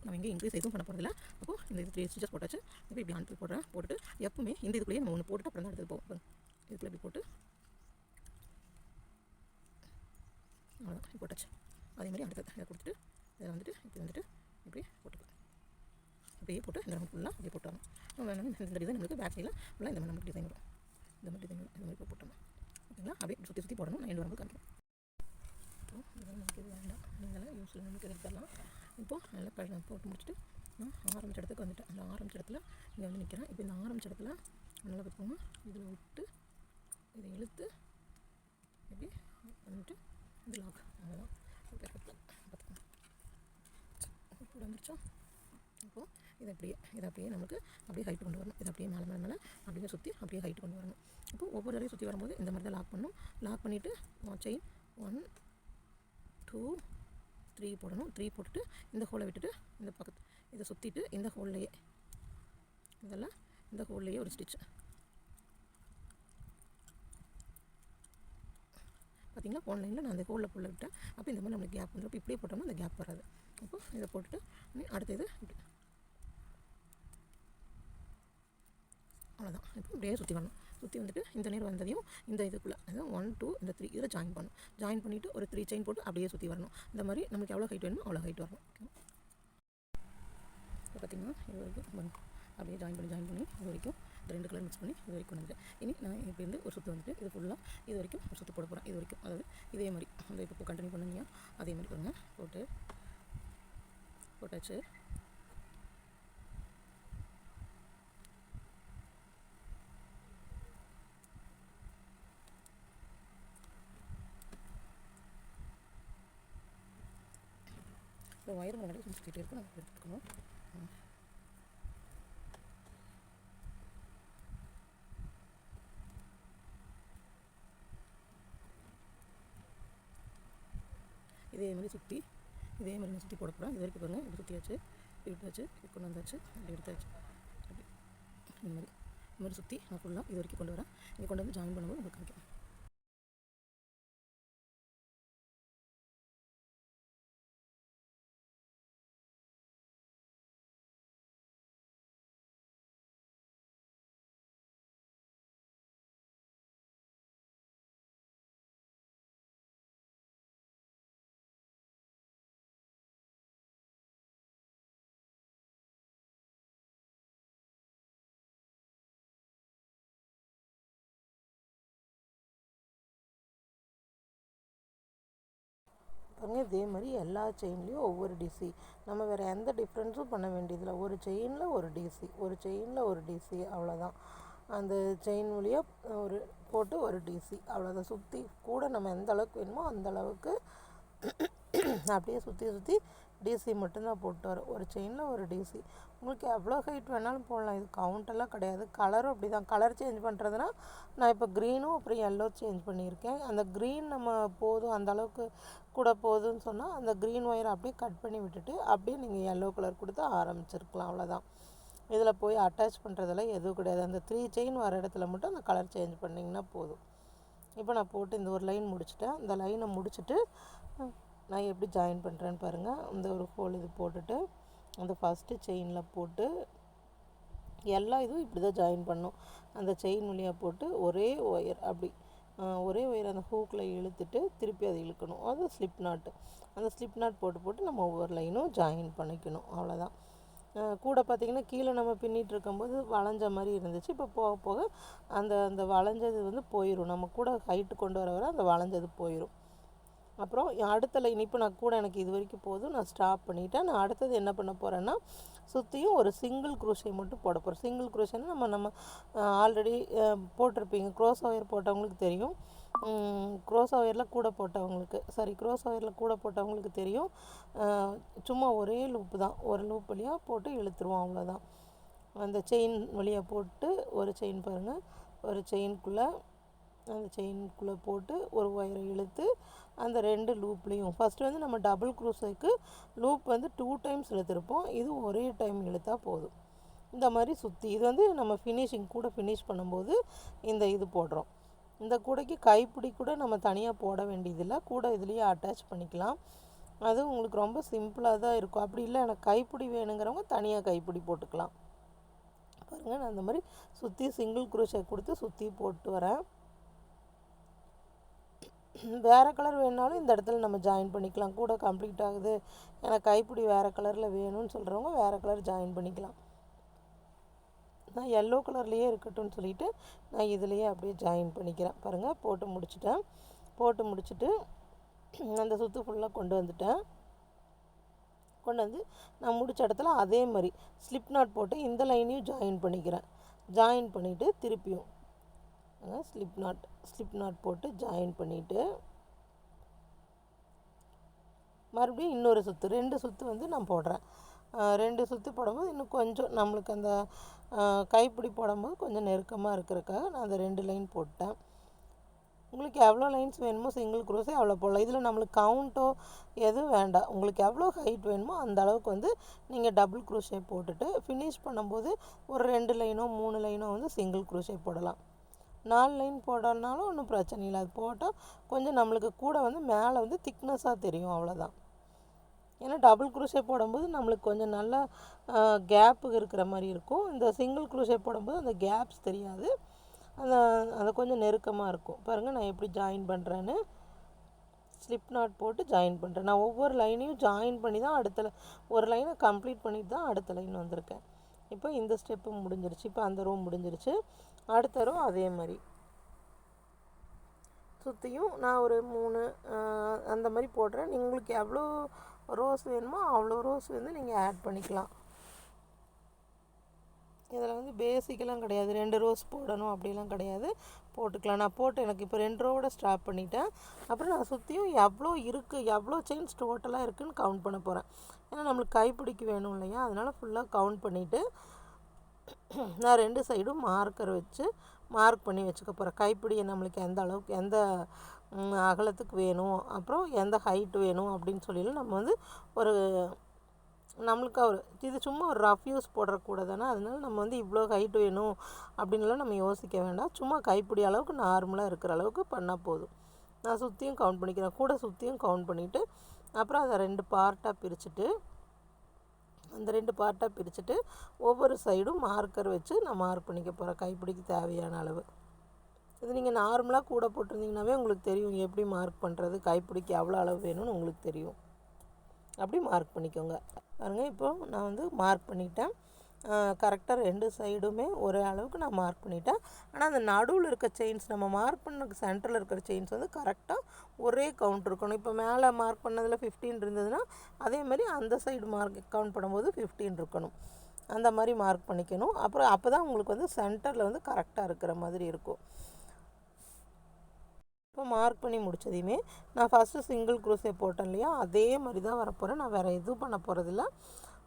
நம்ம எங்கே இன்க்ரீஸ் எதுவும் பண்ண போகிறதில்ல. அப்போது இந்த இது 3 ஸ்டிச்சஸ் போட்டாச்சு. இப்போ இப்படி ஆன் போட்டுட்டு எப்பவுமே இந்த இதுக்குள்ளேயே நம்ம ஒன்று போட்டுட்டு அப்புறம் தான் எடுத்து போவோம். இதுக்குள்ளே இப்படி போட்டு அவ்வளோதான் போட்டாச்சு. அதே மாதிரி அடுத்தது இதை கொடுத்துட்டு இதை வந்துட்டு இப்படி வந்துட்டு இப்படி போட்டுக்கலாம். இப்படியே போட்டு இந்த ரவுண்ட் ஃபுல்லாக அப்படியே போட்டு வரணும். வேணும் இந்த டிசைன் நம்மளுக்கு பேக் சைடில் ஃபுல்லாக இந்த மாதிரி நமக்கு டிசைன் வரும். இந்த மாதிரி டிசைன் இந்த மாதிரி போட்டோம்னா ஓகேங்களா. அப்படியே சுற்றி சுற்றி போடணும். நான் எண்டு வரும்போது காமிக்கிறேன். இதெல்லாம் நமக்கு இது வேண்டாம், நீங்களாம் யூஸில் நமக்கு எடுத்துடலாம். இப்போது நல்லா போட்டு முடிச்சுட்டு நான் ஆரம்பித்த இடத்துக்கு வந்துட்டேன். அந்த ஆரம்பித்த இடத்துல இங்கே வந்து நிற்கிறேன். இப்போ இந்த ஆரம்பித்த இடத்துல நல்லா பார்த்துக்கோங்க, இதில் விட்டு இதை இழுத்து இப்படி வந்துட்டு இது லாக். அவ்வளோதான் பார்த்துக்கோங்க. கூட வந்துருச்சா? இப்போது இதை அப்படியே நமக்கு அப்படியே ஹைட்டு கொண்டு வரணும். இதை அப்படியே மேலே மேலே மேலே அப்படியே சுற்றி அப்படியே ஹைட்டு கொண்டு வரணும். இப்போது ஒவ்வொரு தடவையும் சுற்றி வரும்போது இந்த மாதிரி தான் லாக் பண்ணணும். லாக் பண்ணிவிட்டு செயின் 1 2 3 போடணும். 3 போட்டுட்டு இந்த ஹோலை விட்டுட்டு இந்த பக்கத்து இதை சுற்றிட்டு இந்த ஹோல்லையே இதெல்லாம் இந்த ஹோல்லையே ஒரு ஸ்டிச். பார்த்திங்களா, ஆன்லைனில் நான் அந்த ஹோலில் புள்ள விட்டேன். அப்போ இந்த மாதிரி நம்மளுக்கு கேப் வந்துடும். இப்போ இப்படியே போட்டோம்னா அந்த கேப் வராது. அப்போ இதை போட்டுட்டு அடுத்த இது இப்படி அவ்வளோதான். இப்போ இப்படியே சுற்றி வரணும். சுற்றி வந்துட்டு இந்த நேரம் வந்ததையும் இந்த இதுக்குள்ளே அதாவது 1 2 இந்த 3 இதில் ஜாயின் பண்ணணும். ஜாயின் பண்ணிவிட்டு ஒரு 3 செயின் போட்டு அப்படியே சுற்றி வரணும். இந்த மாதிரி நமக்கு எவ்வளோ ஹைட் வேணுமோ அவ்வளோ ஹைட் வரணும். இப்போ பார்த்திங்கன்னா இது வரைக்கும் அப்படியே ஜாயின் பண்ணி இது வரைக்கும் இந்த 2 கலர் மிக்ஸ் பண்ணி இது வரைக்கும் வந்துட்டு இனி நான் இப்படி இருந்து ஒரு சுற்று வந்துட்டு இது ஃபுல்லாக இது வரைக்கும் ஒரு சுற்று போட போகிறேன். இது வரைக்கும் அதாவது இதே மாதிரி அந்த இப்போ கண்டினியூ பண்ணுங்க. அதே மாதிரி பாருங்கள் போட்டாச்சு. இப்போ வயர் முன்னாடி கொஞ்சம் சுற்றிட்டே இருக்கும், நம்ம எடுத்துக்கணும். இதே மாதிரி சுற்றி நான் சுற்றி போட போகிறேன். இது வரைக்கும் பாருங்கள், இப்படி சுற்றியாச்சு, எடுத்தாச்சு, கொண்டு வந்தாச்சு, அப்படி எடுத்தாச்சு. அப்படி இந்த மாதிரி சுற்றி நான் ஃபுல்லாக இது வரைக்கும் கொண்டு வரேன். இங்கே கொண்டு வந்து ஜாயின் பண்ணும்போது உங்களுக்கு காமிக்கும். பாருங்கள், இதே மாதிரி எல்லா செயின்லேயும் ஒவ்வொரு டிசி. நம்ம வேறு எந்த டிஃப்ரென்ஸும் பண்ண வேண்டியதில்லை. ஒரு செயினில் ஒரு டிசி, அவ்வளோதான். அந்த செயின் வழியாக ஒரு போட்டு ஒரு டிசி, அவ்வளோதான். சுற்றி கூட நம்ம எந்த அளவுக்கு வேணுமோ அந்த அளவுக்கு அப்படியே சுற்றி டிசி மட்டும்தான் போட்டு வரும். ஒரு செயினில் ஒரு டிசி. உங்களுக்கு எவ்வளோ ஹைட் வேணாலும் போடலாம். இது கவுண்டெல்லாம் கிடையாது. கலரும் அப்படி தான். கலர் சேஞ்ச் பண்ணுறதுனா நான் இப்போ க்ரீனும் அப்புறம் எல்லோ சேஞ்ச் பண்ணியிருக்கேன். அந்த க்ரீன் நம்ம போதும், அந்த அளவுக்கு கூட போதும்னு சொன்னால் அந்த க்ரீன் ஒயரை அப்படியே கட் பண்ணி விட்டுட்டு அப்படியே நீங்கள் எல்லோ கலர் கொடுத்து ஆரம்பிச்சிருக்கலாம். அவ்வளோதான். இதில் போய் அட்டாச் பண்ணுறதெல்லாம் எதுவும் கிடையாது. அந்த 3 செயின் வர இடத்துல மட்டும் அந்த கலர் சேஞ்ச் பண்ணிங்கன்னா போதும். இப்போ நான் போட்டு இந்த ஒரு லைன் முடிச்சிட்டேன். இந்த லைனை முடிச்சுட்டு நான் எப்படி ஜாயின் பண்ணுறேன்னு பாருங்கள். இந்த ஒரு ஹோல் இது போட்டுட்டு அந்த ஃபஸ்ட்டு செயினில் போட்டு எல்லா இதுவும் இப்படி தான் ஜாயின் பண்ணணும். அந்த செயின் வழியாக போட்டு ஒரே ஒயர் அந்த ஹூக்கில் இழுத்துட்டு திருப்பி அதை இழுக்கணும். அது ஸ்லிப் நாட்டு. அந்த ஸ்லிப் நாட் போட்டு நம்ம ஒவ்வொரு லைனும் ஜாயின் பண்ணிக்கணும். அவ்வளோதான். கூட பார்த்திங்கன்னா கீழே நம்ம பின்னிட்டு இருக்கும்போது வளைஞ்ச மாதிரி இருந்துச்சு. இப்போ போக போக அந்த வளைஞ்சது வந்து போயிடும். நம்ம கூட ஹைட்டு கொண்டு வர அந்த வளைஞ்சது போயிடும். அப்புறம் அடுத்த லைன் இப்போ நான் கூட எனக்கு இது வரைக்கும் போதும், நான் ஸ்டாப் பண்ணிவிட்டேன். நான் அடுத்தது என்ன பண்ண போகிறேன்னா சுற்றியும் ஒரு சிங்கிள் குரோஷே மட்டும் போட போகிறேன். சிங்கிள் குரோஷேன்னா நம்ம ஆல்ரெடி போட்டிருப்பீங்க. க்ரோஸ் ஒயர் போட்டவங்களுக்கு தெரியும். க்ரோஸ் ஒயரில் கூட போட்டவங்களுக்கு தெரியும். சும்மா ஒரே லூப்பு தான், ஒரு லூப் வழியாக போட்டு இழுத்துருவோம், அவ்வளோதான். அந்த செயின் வழியாக போட்டு ஒரு செயின் பாருங்கள், ஒரு செயினுக்குள்ளே போட்டு ஒரு ஒயரை இழுத்து அந்த 2 லூப்லேயும் ஃபஸ்ட்டு வந்து நம்ம டபுள் க்ரோஷேக்கு லூப் வந்து 2 டைம்ஸ் இழுத்துருப்போம். இது ஒரே டைம் இழுத்தா போதும். இந்த மாதிரி சுற்றி இது வந்து நம்ம ஃபினிஷ் பண்ணும்போது இந்த இது போடுறோம். இந்த கூடைக்கு கைப்பிடி கூட நம்ம தனியாக போட வேண்டியதில்லை. கூட இதுலேயே அட்டாச் பண்ணிக்கலாம். அது உங்களுக்கு ரொம்ப சிம்பிளாக தான் இருக்கும். அப்படி இல்லை எனக்கு கைப்பிடி வேணுங்கிறவங்க தனியாக கைப்பிடி போட்டுக்கலாம். பாருங்கள், நான் அந்த மாதிரி சுற்றி சிங்கிள் குரோஷே கொடுத்து சுற்றி போட்டு வரேன். வேறு கலர் வேணுனாலும் இந்த இடத்துல நம்ம ஜாயின் பண்ணிக்கலாம். கூட கம்ப்ளீட் ஆகுது, எனக்கு கைப்பிடி வேறு கலரில் வேணும்னு சொல்கிறவங்க வேறு கலர் ஜாயின் பண்ணிக்கலாம். நான் எல்லோ கலர்லேயே இருக்கட்டும்னு சொல்லிவிட்டு நான் இதுலேயே அப்படியே ஜாயின் பண்ணிக்கிறேன். பாருங்கள், போட்டு முடிச்சுட்டேன். போட்டு முடிச்சுட்டு அந்த சுற்று ஃபுல்லாக கொண்டு வந்துட்டேன். கொண்டு வந்து நான் முடித்த இடத்துல அதே மாதிரி ஸ்லிப் நாட் போட்டு இந்த லைனையும் ஜாயின் பண்ணிக்கிறேன். ஜாயின் பண்ணிவிட்டு திருப்பியும் ஸ்லிப் நாட் போட்டு ஜாயின் பண்ணிவிட்டு மறுபடியும் இன்னொரு சுற்று 2 சுற்று வந்து நான் போடுறேன். 2 சுற்று போடும்போது இன்னும் கொஞ்சம் நம்மளுக்கு அந்த கைப்பிடி போடும்போது கொஞ்சம் நெருக்கமாக இருக்கிறதுக்காக நான் அந்த 2 லைன் போட்டேன். உங்களுக்கு எவ்வளோ லைன்ஸ் வேணுமோ சிங்கிள் க்ரோஸே அவ்வளோ போடலாம். இதில் நம்மளுக்கு கவுண்ட்டோ எதுவும் வேண்டாம். உங்களுக்கு எவ்வளோ ஹைட் வேணுமோ அந்த அளவுக்கு வந்து நீங்கள் டபுள் க்ரோஷே போட்டுட்டு ஃபினிஷ் பண்ணும்போது ஒரு 2 லைனோ 3 லைனோ வந்து சிங்கிள் க்ரோஷே போடலாம். 4 லைன் போடனாலும் ஒன்றும் பிரச்சனை இல்லை. அது போட்டால் கொஞ்சம் நம்மளுக்கு கூட வந்து மேலே வந்து திக்னஸாக தெரியும், அவ்வளோதான். ஏன்னா டபுள் க்ரோஷே போடும்போது நம்மளுக்கு கொஞ்சம் நல்லா கேப்பு இருக்கிற மாதிரி இருக்கும். இந்த சிங்கிள் க்ரோஷே போடும்போது அந்த கேப்ஸ் தெரியாது, அது கொஞ்சம் நெருக்கமாக இருக்கும். பாருங்கள், நான் எப்படி ஜாயின் பண்ணுறேன்னு. ஸ்லிப் நாட் போட்டு ஜாயின் பண்ணுறேன். நான் ஒவ்வொரு லைனையும் ஜாயின் பண்ணி தான் ஒரு லைனை கம்ப்ளீட் பண்ணிட்டு தான் அடுத்த லைன் வந்திருக்கேன். இப்போ இந்த ஸ்டெப்பு முடிஞ்சிருச்சு. இப்போ அந்த ரோ முடிஞ்சிருச்சு. அடுத்த ரோ அதே மாதிரி சுற்றியும் நான் ஒரு 3 அந்த மாதிரி போடுறேன். உங்களுக்கு எவ்வளோ ரோஸ் வேணுமோ அவ்வளோ ரோஸ் வந்து நீங்கள் ஆட் பண்ணிக்கலாம். இதில் வந்து பேசிக்கெல்லாம் கிடையாது, 2 ரோஸ் போடணும் அப்படிலாம் கிடையாது, போட்டுக்கலாம். நான் போட்டு எனக்கு இப்போ 2 ரோவோட ஸ்டாப் பண்ணிட்டேன். அப்புறம் நான் சுற்றியும் எவ்வளோ இருக்குது, எவ்வளோ செயின்ஸ் டோட்டலாக இருக்குதுன்னு கவுண்ட் பண்ண போகிறேன். ஏன்னா நம்மளுக்கு கைப்பிடிக்கு வேணும் இல்லையா, அதனால் ஃபுல்லாக கவுண்ட் பண்ணிவிட்டு நான் 2 சைடும் மார்க்கர் வச்சு மார்க் பண்ணி வச்சுக்க போகிறேன். கைப்பிடியை நம்மளுக்கு எந்த அளவுக்கு எந்த அகலத்துக்கு வேணும், அப்புறம் எந்த ஹைட் வேணும் அப்படின்னு சொல்லிலாம் நம்ம வந்து ஒரு நம்மளுக்கு இது சும்மா ஒரு ரஃப் யூஸ் போடுறக்கூட தானே, அதனால நம்ம வந்து இவ்வளோ ஹைட் வேணும் அப்படின்லாம் நம்ம யோசிக்க வேண்டாம். சும்மா கைப்பிடி அளவுக்கு நார்மலாக இருக்கிற அளவுக்கு பண்ணால் போதும். நான் சுற்றியும் கவுண்ட் பண்ணிக்கிறேன். கூட சுற்றியும் கவுண்ட் பண்ணிவிட்டு அப்புறம் அதை 2 பார்ட்டாக பிரிச்சுட்டு ஒவ்வொரு சைடும் மார்க்கர் வச்சு நான் மார்க் பண்ணிக்க போகிறேன் கைப்பிடிக்கு தேவையான அளவு. இது நீங்கள் நார்மலாக கூட போட்டிருந்தீங்கன்னாவே உங்களுக்கு தெரியும் எப்படி மார்க் பண்ணுறது, கைப்பிடிக்கு எவ்வளோ அளவு வேணும்னு உங்களுக்கு தெரியும். அப்படி மார்க் பண்ணிக்கோங்க. பாருங்கள், இப்போ நான் வந்து மார்க் பண்ணிட்டேன். கரெக்டாக 2 சைடுமே ஒரே அளவுக்கு நான் மார்க் பண்ணிட்டேன். ஆனால் அந்த நடுவில் இருக்க செயின்ஸ் நம்ம மார்க் பண்ண சென்டரில் இருக்கிற செயின்ஸ் வந்து கரெக்டாக ஒரே கவுண்ட் இருக்கணும். இப்போ மேலே மார்க் பண்ணதில் 15 இருந்ததுன்னா அதே மாதிரி அந்த சைடு மார்க் கவுண்ட் பண்ணும்போது 15 இருக்கணும். அந்த மாதிரி மார்க் பண்ணிக்கணும். அப்புறம் அப்போ தான் உங்களுக்கு வந்து சென்டரில் வந்து கரெக்டாக இருக்கிற மாதிரி இருக்கும். இப்போ மார்க் பண்ணி முடித்ததையுமே நான் ஃபஸ்ட்டு சிங்கிள் க்ரோஷே போட்டேன் இல்லையா, அதே மாதிரி தான் வரப்போகிறேன். நான் வேறு எதுவும் பண்ண போகிறதில்ல,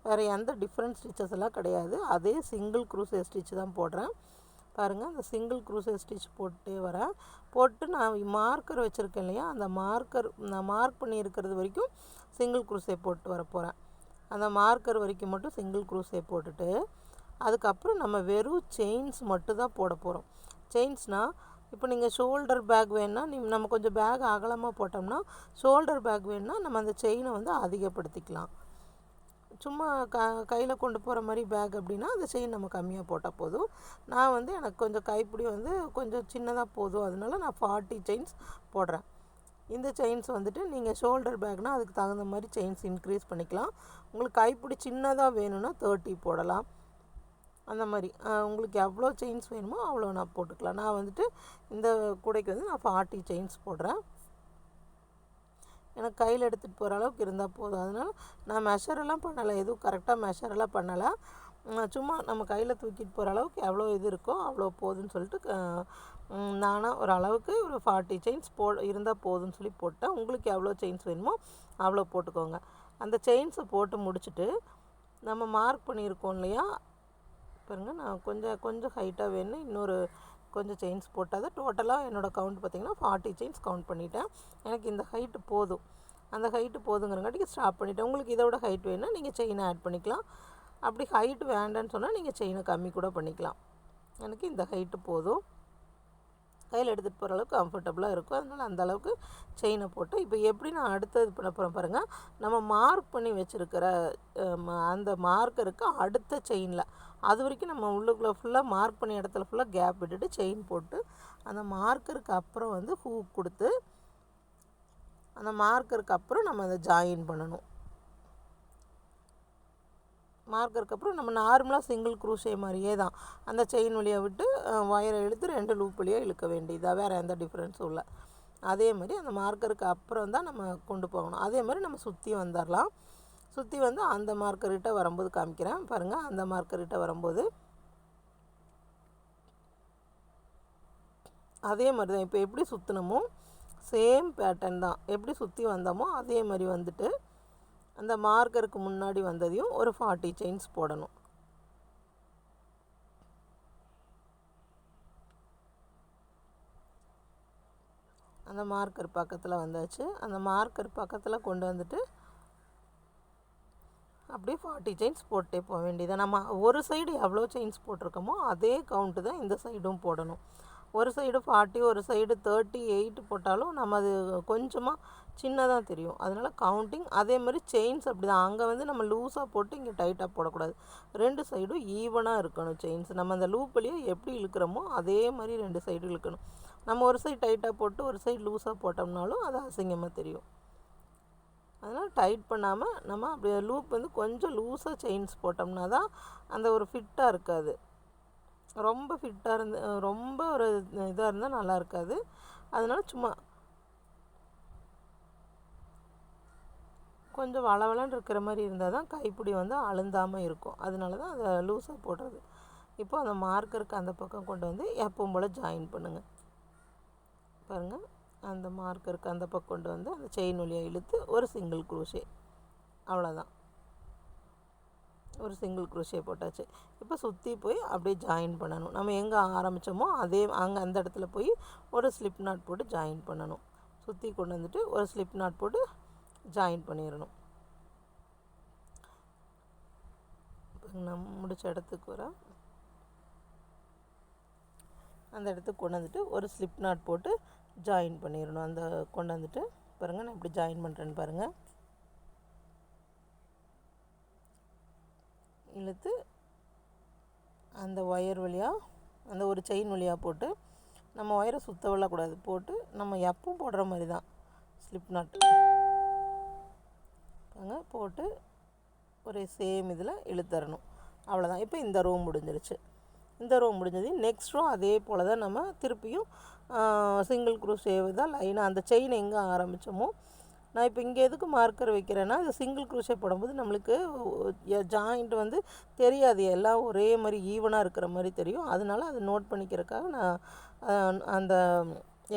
வேறு எந்த டிஃப்ரெண்ட் ஸ்டிச்சஸ் எல்லாம் கிடையாது. அதே சிங்கிள் க்ரோஷே ஸ்டிச் தான் போடுறேன். பாருங்கள், அந்த சிங்கிள் க்ரோஷே ஸ்டிச் போட்டே வரேன். போட்டு நான் மார்க்கர் வச்சுருக்கேன் இல்லையா, அந்த நான் மார்க் பண்ணி இருக்கிறது வரைக்கும் சிங்கிள் க்ரோஷே போட்டு வரப்போகிறேன். அந்த மார்க்கர் வரைக்கும் மட்டும் சிங்கிள் க்ரோஷே போட்டுட்டு அதுக்கப்புறம் நம்ம வெறும் செயின்ஸ் மட்டும் தான் போட போகிறோம். செயின்ஸ்னால் இப்போ நீங்கள் ஷோல்டர் பேக் வேணுன்னா நம்ம கொஞ்சம் பேக் அகலமாக போட்டோம்னா, ஷோல்டர் பேக் வேணுன்னா நம்ம அந்த செயினை வந்து அதிகப்படுத்திக்கலாம். சும்மா கையில் கொண்டு போகிற மாதிரி பேக் அப்படின்னா அந்த செயின் நம்ம கம்மியாக போட்டால் போதும். நான் வந்து எனக்கு கொஞ்சம் கைப்பிடி வந்து கொஞ்சம் சின்னதாக போதும், அதனால நான் 40 செயின்ஸ் போடுறேன். இந்த செயின்ஸ் வந்துட்டு நீங்கள் ஷோல்டர் பேக்னால் அதுக்கு தகுந்த மாதிரி செயின்ஸ் இன்க்ரீஸ் பண்ணிக்கலாம். உங்களுக்கு கைப்பிடி சின்னதாக வேணும்னா 30 போடலாம். அந்த மாதிரி உங்களுக்கு எவ்வளோ செயின்ஸ் வேணுமோ அவ்வளோ நான் போட்டுக்கலாம். நான் வந்துட்டு இந்த கூடைக்கு வந்து நான் 40 செயின்ஸ் போடுறேன். எனக்கு கையில் எடுத்துகிட்டு போகிற அளவுக்கு இருந்தால் போதும். அதனால் நான் மெஷரெல்லாம் பண்ணலை, எதுவும் கரெக்டாக மெஷரெல்லாம் பண்ணலை. சும்மா நம்ம கையில் தூக்கிட்டு போகிற அளவுக்கு எவ்வளோ இது இருக்கோ அவ்வளோ போதும்னு சொல்லிட்டு நானாக ஒரு அளவுக்கு ஒரு 40 செயின்ஸ் இருந்தால் போதும்னு சொல்லி போட்டேன். உங்களுக்கு எவ்வளோ செயின்ஸ் வேணுமோ அவ்வளோ போட்டுக்கோங்க. அந்த செயின்ஸை போட்டு முடிச்சுட்டு நம்ம மார்க் பண்ணியிருக்கோம் இல்லையா, பாருங்கள், நான் கொஞ்சம் ஹைட்டாக வேணும், இன்னொரு கொஞ்சம் செயின்ஸ் போட்டால் தான் டோட்டலாக என்னோடய கவுண்ட் பார்த்திங்கன்னா 40 செயின்ஸ் கவுண்ட் பண்ணிட்டேன். எனக்கு இந்த ஹைட்டு போதும், அந்த ஹைட்டு போதுங்கிறங்காட்டிக்கு ஸ்டாப் பண்ணிவிட்டேன். உங்களுக்கு இதோட ஹைட் வேணுன்னா நீங்கள் செயினை ஆட் பண்ணிக்கலாம். அப்படி ஹைட்டு வேண்டான்னு சொன்னால் நீங்கள் செயினை கம்மி கூட பண்ணிக்கலாம். எனக்கு இந்த ஹைட்டு போதும், கையில் எடுத்துகிட்டு போகிற அளவுக்கு கம்ஃபர்டபுளாக இருக்கும். அதனால் அந்த அளவுக்கு செயினை போட்டு இப்போ எப்படி நான் அடுத்தது பண்ண போகிறேன் பாருங்கள். நம்ம மார்க் பண்ணி வச்சுருக்கிற அந்த மார்க்கருக்கு அடுத்த செயினில் அது வரைக்கும் நம்ம உள்ளுக்குள்ளே ஃபுல்லாக மார்க் பண்ணி இடத்துல ஃபுல்லாக கேப் விட்டுட்டு செயின் போட்டு அந்த மார்க்கருக்கு அப்புறம் வந்து ஹூக் கொடுத்து அந்த மார்க்கருக்கு அப்புறம் நம்ம அதை ஜாயின் பண்ணணும். மார்க்கருக்கு அப்புறம் நம்ம நார்மலாக சிங்கிள் க்ரூஷே மாதிரியே தான் அந்த செயின் வழியாக விட்டு ஒயரை எடுத்து 2 லூப் வழியாக இழுக்க வேண்டியதாக, வேறு எந்த டிஃப்ரென்ஸும் இல்லை. அதே மாதிரி அந்த மார்க்கருக்கு அப்புறம் தான் நம்ம கொண்டு போகணும். அதே மாதிரி நம்ம சுற்றி வந்துடலாம். சுற்றி வந்து அந்த மார்க்கர்கிட்ட வரும்போது காமிக்கிறேன் பாருங்கள். அந்த மார்க்கர்கிட்ட வரும்போது அதே மாதிரி தான் இப்போ எப்படி சுற்றினமோ சேம் பேட்டர்ன் தான். எப்படி சுற்றி வந்தோமோ அதே மாதிரி வந்துட்டு அந்த மார்க்கருக்கு முன்னாடி வந்ததையும் ஒரு 40 செயின்ஸ் போடணும். அந்த மார்க்கர் பக்கத்தில் வந்தாச்சு. அந்த மார்க்கர் பக்கத்தில் கொண்டு வந்துட்டு அப்படியே 40 செயின்ஸ் போட்டே போக வேண்டியது. நம்ம ஒரு சைடு எவ்வளோ செயின்ஸ் போட்டிருக்கோமோ அதே கவுண்ட்டு தான் இந்த சைடும் போடணும். ஒரு சைடு 40, ஒரு சைடு 38 போட்டாலும் நம்ம அது கொஞ்சமாக சின்னதாக தெரியும். அதனால் கவுண்டிங் அதே மாதிரி செயின்ஸ் அப்படி தான். அங்கே வந்து நம்ம லூஸாக போட்டு இங்கே டைட்டாக போடக்கூடாது. 2 சைடும் ஈவனாக இருக்கணும் செயின்ஸ். நம்ம அந்த லூப் வழியாக எப்படி இழுக்கிறோமோ அதே மாதிரி 2 சைடு இழுக்கணும். நம்ம ஒரு சைடு டைட்டாக போட்டு ஒரு சைடு லூஸாக போட்டோம்னாலும் அது அசிங்கமாக தெரியும். அதனால் டைட் பண்ணாமல் நம்ம அப்படி லூப் வந்து கொஞ்சம் லூஸாக செயின்ஸ் போட்டோம்னா தான் அந்த ஒரு ஃபிட்டாக இருக்காது. ரொம்ப ஃபிட்டாக ரொம்ப ஒரு இதாக இருந்தால் நல்லா இருக்காது. அதனால் சும்மா கொஞ்சம் வளவளன்னு இருக்கிற மாதிரி இருந்தால் தான் கைப்பிடி வந்து அழுந்தாமல் இருக்கும். அதனால தான் அதை லூஸாக போடுறது. இப்போ அந்த மார்க்கருக்கு அந்த பக்கம் கொண்டு வந்து எப்பவும் போல் ஜாயின் பண்ணுங்கள். பாருங்கள், அந்த மார்க்கருக்கு அந்த பக்கம் கொண்டு வந்து அந்த செயின் வழியாக இழுத்து ஒரு சிங்கிள் க்ரூஷே, அவ்வளோதான். ஒரு சிங்கிள் க்ரூஷே போட்டாச்சு. இப்போ சுற்றி போய் அப்படியே ஜாயின் பண்ணணும். நம்ம எங்கே ஆரம்பித்தோமோ அதே அங்கே அந்த இடத்துல போய் ஒரு ஸ்லிப் நாட் போட்டு ஜாயின் பண்ணணும். சுற்றி கொண்டு வந்துட்டு ஒரு ஸ்லிப் நாட் போட்டு ஜாயின் பண்ணிடணும். நம்ம முடிச்ச இடத்துக்கு வர அந்த இடத்துக்கு கொண்டு வந்துட்டு ஒரு ஸ்லிப் நாட் போட்டு ஜாயின் பண்ணிடணும். அந்த கொண்டு வந்துட்டு பாருங்கள், நான் இப்படி ஜாயின் பண்ணுறேன்னு பாருங்கள். இழுத்து அந்த ஒயர் வழியாக அந்த ஒரு செயின் வழியாக போட்டு நம்ம ஒயரை சுற்ற விடக்கூடாது. போட்டு நம்ம எப்பவும் போடுற மாதிரி தான் ஸ்லிப் நாட் போட்டு ஒரே சேம் இதில் இழுத்தரணும். அவ்வளோதான். இப்போ இந்த ரோ முடிஞ்சிருச்சு. இந்த ரோ முடிஞ்சது. நெக்ஸ்ட் ரோ அதே போல் தான் நம்ம திருப்பியும் சிங்கிள் க்ரூஷே தான் லைனாக அந்த செயின் எங்கே ஆரம்பித்தோமோ. நான் இப்போ இங்கே எதுக்கு மார்க்கர் வைக்கிறேன்னா, அது சிங்கிள் க்ரூஷே போடும்போது நம்மளுக்கு ஜாயிண்ட் வந்து தெரியாது, எல்லாம் ஒரே மாதிரி ஈவனாக இருக்கிற மாதிரி தெரியும். அதனால அதை நோட் பண்ணிக்கிறதுக்காக நான் அந்த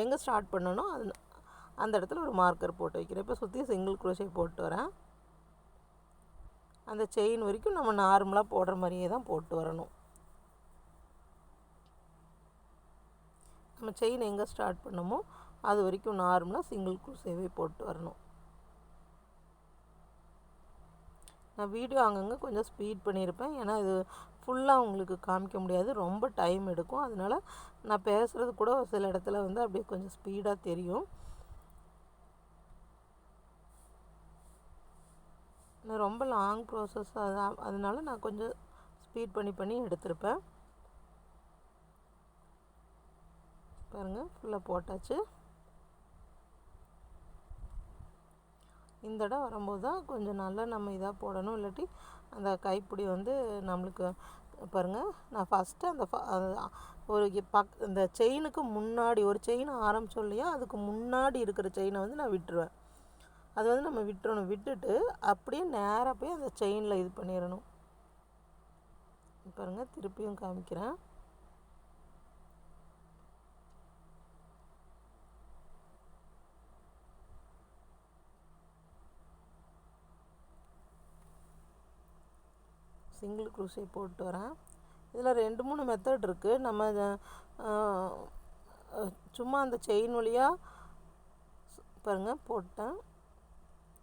எங்கே ஸ்டார்ட் பண்ணனோ அந்த இடத்துல ஒரு மார்க்கர் போட்டு வைக்கிறேன். இப்போ சுற்றி சிங்கிள் க்ரூஷே போட்டு வரேன். அந்த செயின் வரைக்கும் நம்ம நார்மலாக போடுற மாதிரியே தான் போட்டு வரணும். நம்ம செயின் எங்கே ஸ்டார்ட் பண்ணமோ அது வரைக்கும் நார்மலாக சிங்கிள் க்ரூஷேவே போட்டு வரணும். நான் வீடியோ அங்கங்கே கொஞ்சம் ஸ்பீட் பண்ணியிருப்பேன். ஏன்னா இது ஃபுல்லாக உங்களுக்கு காமிக்க முடியாது, ரொம்ப டைம் எடுக்கும். அதனால் நான் பேசுகிறது கூட சில இடத்துல வந்து அப்படியே கொஞ்சம் ஸ்பீடாக தெரியும். நான் ரொம்ப லாங் ப்ராசஸ் அதனால நான் கொஞ்சம் ஸ்பீட் பண்ணி எடுத்திருப்பேன். பாருங்கள், ஃபுல்லாக போட்டாச்சு. இந்த இடம் வரும்போது தான் கொஞ்சம் நல்லா நம்ம இதாக போடணும். இல்லாட்டி அந்த கைப்பிடி வந்து நம்மளுக்கு பாருங்கள், நான் ஃபஸ்ட்டு அந்த ஒரு இந்த செயினுக்கு முன்னாடி ஒரு செயின் ஆரம்பித்தோம் இல்லையா, அதுக்கு முன்னாடி இருக்கிற செயினை வந்து நான் விட்டுருவேன். அது வந்து நம்ம விட்டுறணும். விட்டுட்டு அப்படியே நேராக போய் அந்த செயினில் இது பண்ணிடணும். பாருங்கள், திருப்பியும் காமிக்கிறேன். சிங்கிள் க்ரூஷே போட்டு வரேன். இதில் 2-3 மெத்தட் இருக்குது. நம்ம சும்மா அந்த செயின் வழியாக பாருங்கள் போட்டேன்.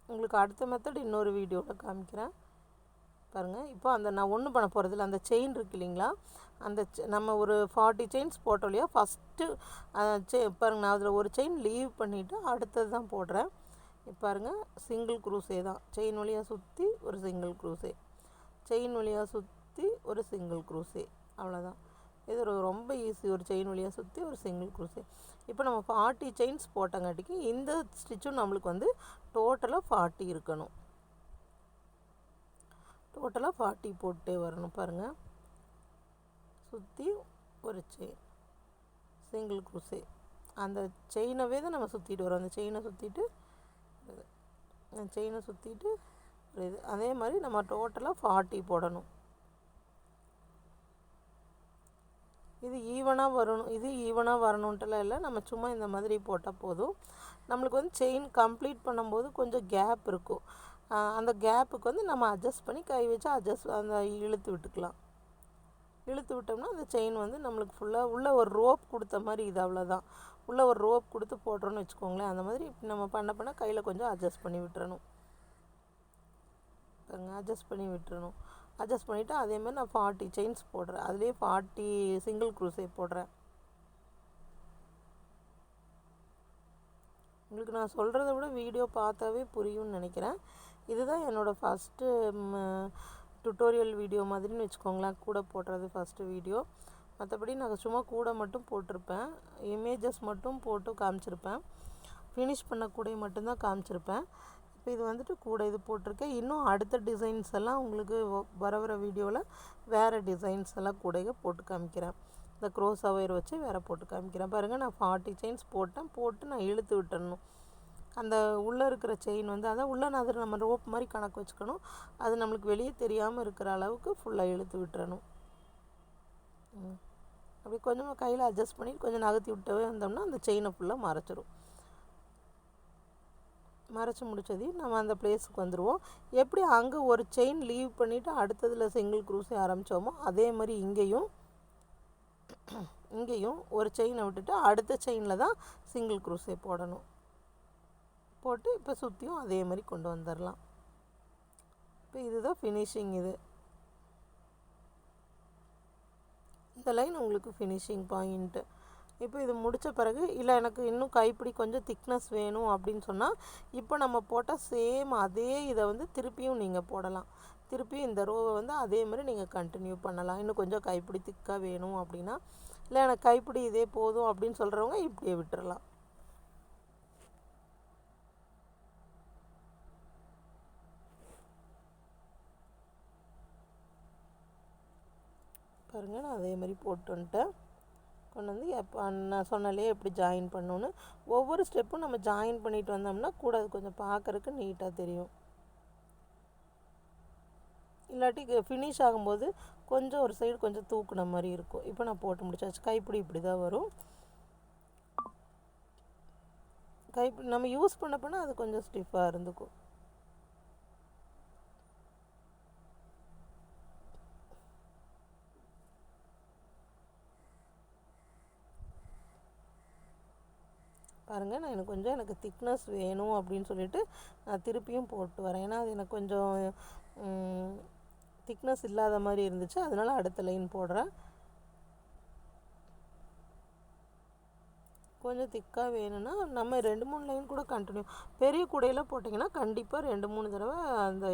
உங்களுக்கு அடுத்த மெத்தட் இன்னொரு வீடியோவில் காமிக்கிறேன். பாருங்கள், இப்போ அந்த நான் ஒன்றும் பண்ண போகிறதில்ல. அந்த செயின் இருக்குது இல்லைங்களா, அந்த நம்ம ஒரு 40 செயின்ஸ் போட்டோம் இல்லையா, ஃபஸ்ட்டு பாருங்கள், நான் அதில் ஒரு செயின் லீவ் பண்ணிவிட்டு அடுத்தது தான் போடுறேன். பாருங்கள், சிங்கிள் க்ரூஷே தான். செயின் வழியாக சுற்றி ஒரு சிங்கிள் க்ரூஷே, செயின் வழியாக சுற்றி ஒரு சிங்கிள் க்ரூஷே, அவ்வளோதான். இது ரொம்ப ஈஸி. ஒரு செயின் வழியாக சுற்றி ஒரு சிங்கிள் குரூஸே. இப்போ நம்ம 40 செயின்ஸ் போட்டங்காட்டிக்கு இந்த ஸ்டிச்சும் நம்மளுக்கு வந்து டோட்டலாக 40 இருக்கணும். டோட்டலாக 40 போட்டே வரணும் பாருங்கள். சுற்றி ஒரு செயின் சிங்கிள் குரூஸே. அந்த செயினவே தான் நம்ம சுற்றிட்டு வரோம். அந்த செயினை சுற்றிட்டு இது அதே மாதிரி நம்ம டோட்டலாக 40 போடணும். இது ஈவனாக வரணுன்ட்டுலாம் இல்லை. நம்ம சும்மா இந்த மாதிரி போட்டால் போதும். நம்மளுக்கு வந்து செயின் கம்ப்ளீட் பண்ணும்போது கொஞ்சம் கேப் இருக்கும். அந்த கேப்புக்கு வந்து நம்ம அட்ஜஸ்ட் பண்ணி கை வச்சு அந்த இழுத்து விட்டுக்கலாம். இழுத்து விட்டோம்னா அந்த செயின் வந்து நம்மளுக்கு ஃபுல்லாக உள்ளே ஒரு ரோப் கொடுத்த மாதிரி இது அவ்வளோதான். உள்ளே ஒரு ரோப் கொடுத்து போடுறோன்னு வச்சுக்கோங்களேன். அந்த மாதிரி நம்ம பண்ண கையில் கொஞ்சம் அட்ஜஸ்ட் பண்ணி விட்டுறணும். அட்ஜஸ்ட் பண்ணிவிட்டு அதேமாதிரி நான் 40 செயின்ஸ் போடுறேன். அதுலேயே 40 சிங்கிள் குரூஸே போடுறேன். உங்களுக்கு நான் சொல்கிறத விட வீடியோ பார்த்தாவே புரியும்னு நினைக்கிறேன். இதுதான் என்னோடய ஃபஸ்ட்டு டுட்டோரியல் வீடியோ மாதிரின்னு வச்சுக்கோங்களேன். கூட போடுறது ஃபஸ்ட்டு வீடியோ. மற்றபடி நான் சும்மா கூட மட்டும் போட்டிருப்பேன். இமேஜஸ் மட்டும் போட்டு காமிச்சிருப்பேன். ஃபினிஷ் பண்ண கூடை மட்டும்தான் காமிச்சிருப்பேன். இப்போ இது வந்துட்டு கூட இது போட்டிருக்கேன். இன்னும் அடுத்த டிசைன்ஸ் எல்லாம் உங்களுக்கு வர வீடியோவில் வேறு டிசைன்ஸ் எல்லாம் கூட போட்டு காமிக்கிறேன். இந்த க்ரோஸா ஒயர் வச்சு வேறு போட்டு காமிக்கிறேன். பாருங்கள், நான் 40 செயின்ஸ் போட்டு நான் இழுத்து விட்டுறணும். அந்த உள்ளே இருக்கிற செயின் வந்து அதான் உள்ளே நான் அதில் நம்ம ரோப் மாதிரி கணக்கு வச்சுக்கணும். அது நம்மளுக்கு வெளியே தெரியாமல் இருக்கிற அளவுக்கு ஃபுல்லாக இழுத்து விட்டுறணும். அப்படி கொஞ்சமாக கையில் அட்ஜஸ்ட் பண்ணி கொஞ்சம் நகர்த்தி விட்டவே வந்தோம்னா அந்த செயினை ஃபுல்லாக மறைச்சி முடிச்சதையும் நம்ம அந்த பிளேஸுக்கு வந்துடுவோம். எப்படி அங்கே ஒரு செயின் லீவ் பண்ணிவிட்டு அடுத்ததில் சிங்கிள் குரூஸே ஆரம்பித்தோமோ அதே மாதிரி இங்கேயும் ஒரு செயினை விட்டுட்டு அடுத்த செயினில் தான் சிங்கிள் குரூஸே போடணும். போட்டு இப்போ சுற்றியும் அதே மாதிரி கொண்டு வந்துடலாம். இப்போ இதுதான் ஃபினிஷிங். இந்த லைன் உங்களுக்கு ஃபினிஷிங் பாயிண்ட்டு. இப்போ இது முடித்த பிறகு இல்லை எனக்கு இன்னும் கைப்பிடி கொஞ்சம் திக்னஸ் வேணும் அப்படின்னு சொன்னால் இப்போ நம்ம போட்டால் சேம் அதே இதை வந்து திருப்பியும் நீங்கள் போடலாம். திருப்பியும் இந்த ரோவை வந்து அதே மாதிரி நீங்கள் கண்டினியூ பண்ணலாம். இன்னும் கொஞ்சம் கைப்பிடி திக்காக வேணும் அப்படின்னா, இல்லை எனக்கு கைப்பிடி இதே போதும் அப்படின்னு சொல்கிறவங்க இப்படியே விட்டுறலாம். பாருங்கள், நான் அதே மாதிரி போட்டு வந்துட்டேன். கொண்டு வந்து நான் சொன்னாலே எப்படி ஜாயின் பண்ணணுன்னு ஒவ்வொரு ஸ்டெப்பும் நம்ம ஜாயின் பண்ணிட்டு வந்தோம்னா கூட அது கொஞ்சம் பார்க்குறதுக்கு நீட்டாக தெரியும். இல்லாட்டி ஃபினிஷ் ஆகும்போது கொஞ்சம் ஒரு சைடு கொஞ்சம் தூக்குன மாதிரி இருக்கும். இப்போ நான் போட்டு முடிச்சாச்சு. கைப்பிடி இப்படி தான் வரும். கைப்பிடி நம்ம யூஸ் பண்ண அது கொஞ்சம் ஸ்டிஃபாக இருந்துக்கும். பாருங்கள், நான் எனக்கு திக்னஸ் வேணும் அப்படின்னு சொல்லிட்டு நான் திருப்பியும் போட்டு வரேன். ஏன்னா அது எனக்கு கொஞ்சம் திக்னஸ் இல்லாத மாதிரி இருந்துச்சு. அதனால் அடுத்த லைன் போடுறேன். கொஞ்சம் திக்காக வேணும்னா நம்ம 2-3 லைன் கூட கண்டினியூ. பெரிய கூடையில் போட்டிங்கன்னா கண்டிப்பாக 2-3 தடவை அந்த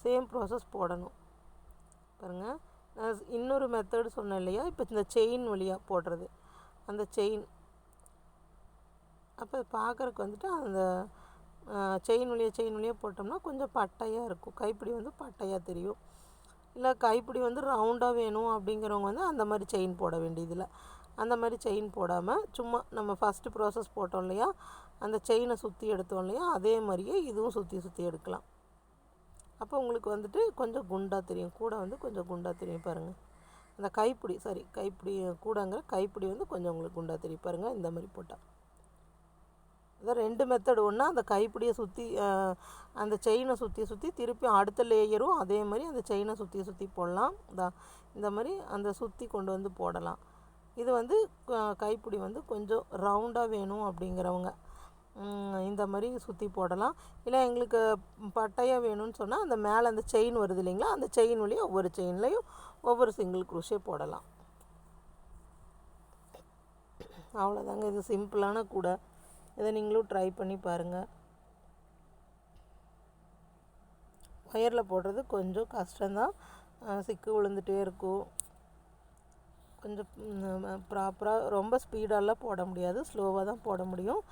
சேம் ப்ராசஸ் போடணும். பாருங்கள், நான் இன்னொரு மெத்தடு சொன்னேன் இல்லையா, இப்போ இந்த செயின் வழியாக போடுறது. அந்த செயின் அப்போ பார்க்குறக்கு வந்துட்டு அந்த செயின் வழியாக போட்டோம்னா கொஞ்சம் பட்டையாக இருக்கும். கைப்பிடி வந்து பட்டையாக தெரியும். இல்லை கைப்பிடி வந்து ரவுண்டாக வேணும் அப்படிங்கிறவங்க வந்து அந்த மாதிரி செயின் போட வேண்டியதில்லை. அந்த மாதிரி செயின் போடாமல் சும்மா நம்ம ஃபஸ்ட்டு ப்ராசஸ் போட்டோம் இல்லையா, அந்த செயினை சுற்றி எடுத்தோம் இல்லையா, அதே மாதிரியே இதுவும் சுற்றி எடுக்கலாம். அப்போ உங்களுக்கு வந்துட்டு கொஞ்சம் குண்டாக தெரியும். கூட வந்து கொஞ்சம் குண்டாக தெரியும். பாருங்கள், அந்த கைப்பிடி கூடங்கிற கைப்பிடி வந்து கொஞ்சம் உங்களுக்கு குண்டாக தெரியும். பாருங்கள், இந்த மாதிரி போட்டால் இதான் 2 மெத்தடு. ஒன்றா அந்த கைப்பிடியை சுற்றி அந்த செயினை சுற்றி திருப்பி அடுத்த லேயரும் அதே மாதிரி அந்த செயினை சுற்றி போடலாம். இந்த மாதிரி அந்த சுற்றி கொண்டு வந்து போடலாம். இது வந்து கைப்பிடி வந்து கொஞ்சம் ரவுண்டாக வேணும் அப்படிங்கிறவங்க இந்த மாதிரி சுற்றி போடலாம். இல்லை எங்களுக்கு பட்டையாக வேணும்னு சொன்னால் அந்த மேலே அந்த செயின் வருது இல்லைங்களா, அந்த செயின் வழியாக ஒவ்வொரு செயின்லேயும் ஒவ்வொரு சிங்கிள் குரூஷே போடலாம். அவ்வளோதாங்க. இது சிம்பிளான கூட. இதை நீங்களும் ட்ரை பண்ணி பாருங்கள். ஒயரில் போடுறது கொஞ்சம் கஷ்டம்தான். சிக்கு விழுந்துகிட்டே இருக்கும். கொஞ்சம் ப்ராப்பராக ரொம்ப ஸ்பீடாலாம் போட முடியாது, ஸ்லோவாக தான் போட முடியும்.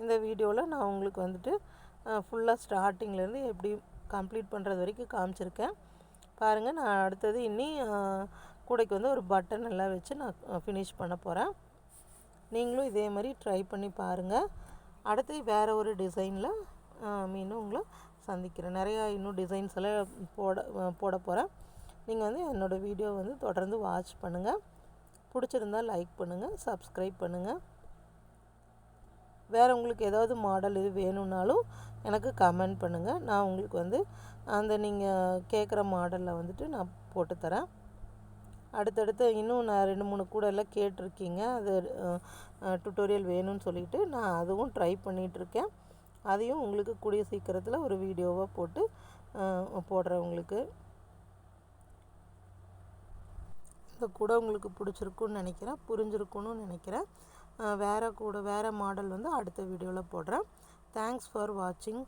இந்த வீடியோவில் நான் உங்களுக்கு வந்துட்டு ஃபுல்லாக ஸ்டார்டிங்லேருந்து எப்படி கம்ப்ளீட் பண்ணுறது வரைக்கும் காமிச்சிருக்கேன். பாருங்கள், நான் அடுத்தது கூடைக்கு வந்து ஒரு பட்டன் எல்லாம் வச்சு நான் ஃபினிஷ் பண்ண போகிறேன். நீங்களும் இதே மாதிரி ட்ரை பண்ணி பாருங்கள். அடுத்து வேறு ஒரு டிசைனில் மீண்டும் உங்களை சந்திக்கிறேன். நிறையா இன்னும் டிசைன்ஸ் எல்லாம் போட போகிறேன். நீங்கள் வந்து என்னோடய வீடியோ வந்து தொடர்ந்து வாட்ச் பண்ணுங்கள். பிடிச்சிருந்தால் லைக் பண்ணுங்கள், சப்ஸ்கிரைப் பண்ணுங்கள். வேறு உங்களுக்கு ஏதாவது மாடல் இது வேணும்னாலும் எனக்கு கமெண்ட் பண்ணுங்கள். நான் உங்களுக்கு வந்து அந்த நீங்கள் கேட்குற மாடலில் வந்துட்டு நான் போட்டுத்தரேன். அடுத்தடுத்து இன்னும் நான் 2-3 கூட எல்லாம் கேட்டிருக்கீங்க, அது டுட்டோரியல் வேணும்னு சொல்லிவிட்டு நான் அதுவும் ட்ரை பண்ணிகிட்ருக்கேன். அதையும் உங்களுக்கு கூடிய சீக்கிரத்தில் ஒரு வீடியோவாக போட்டு போடுறேன். உங்களுக்கு இந்த கூட உங்களுக்கு பிடிச்சிருக்குன்னு நினைக்கிறேன், புரிஞ்சிருக்குன்னு நினைக்கிறேன். வேறு மாடல் வந்து அடுத்த வீடியோவில் போடுறேன். தேங்க்ஸ் ஃபார் வாட்சிங்.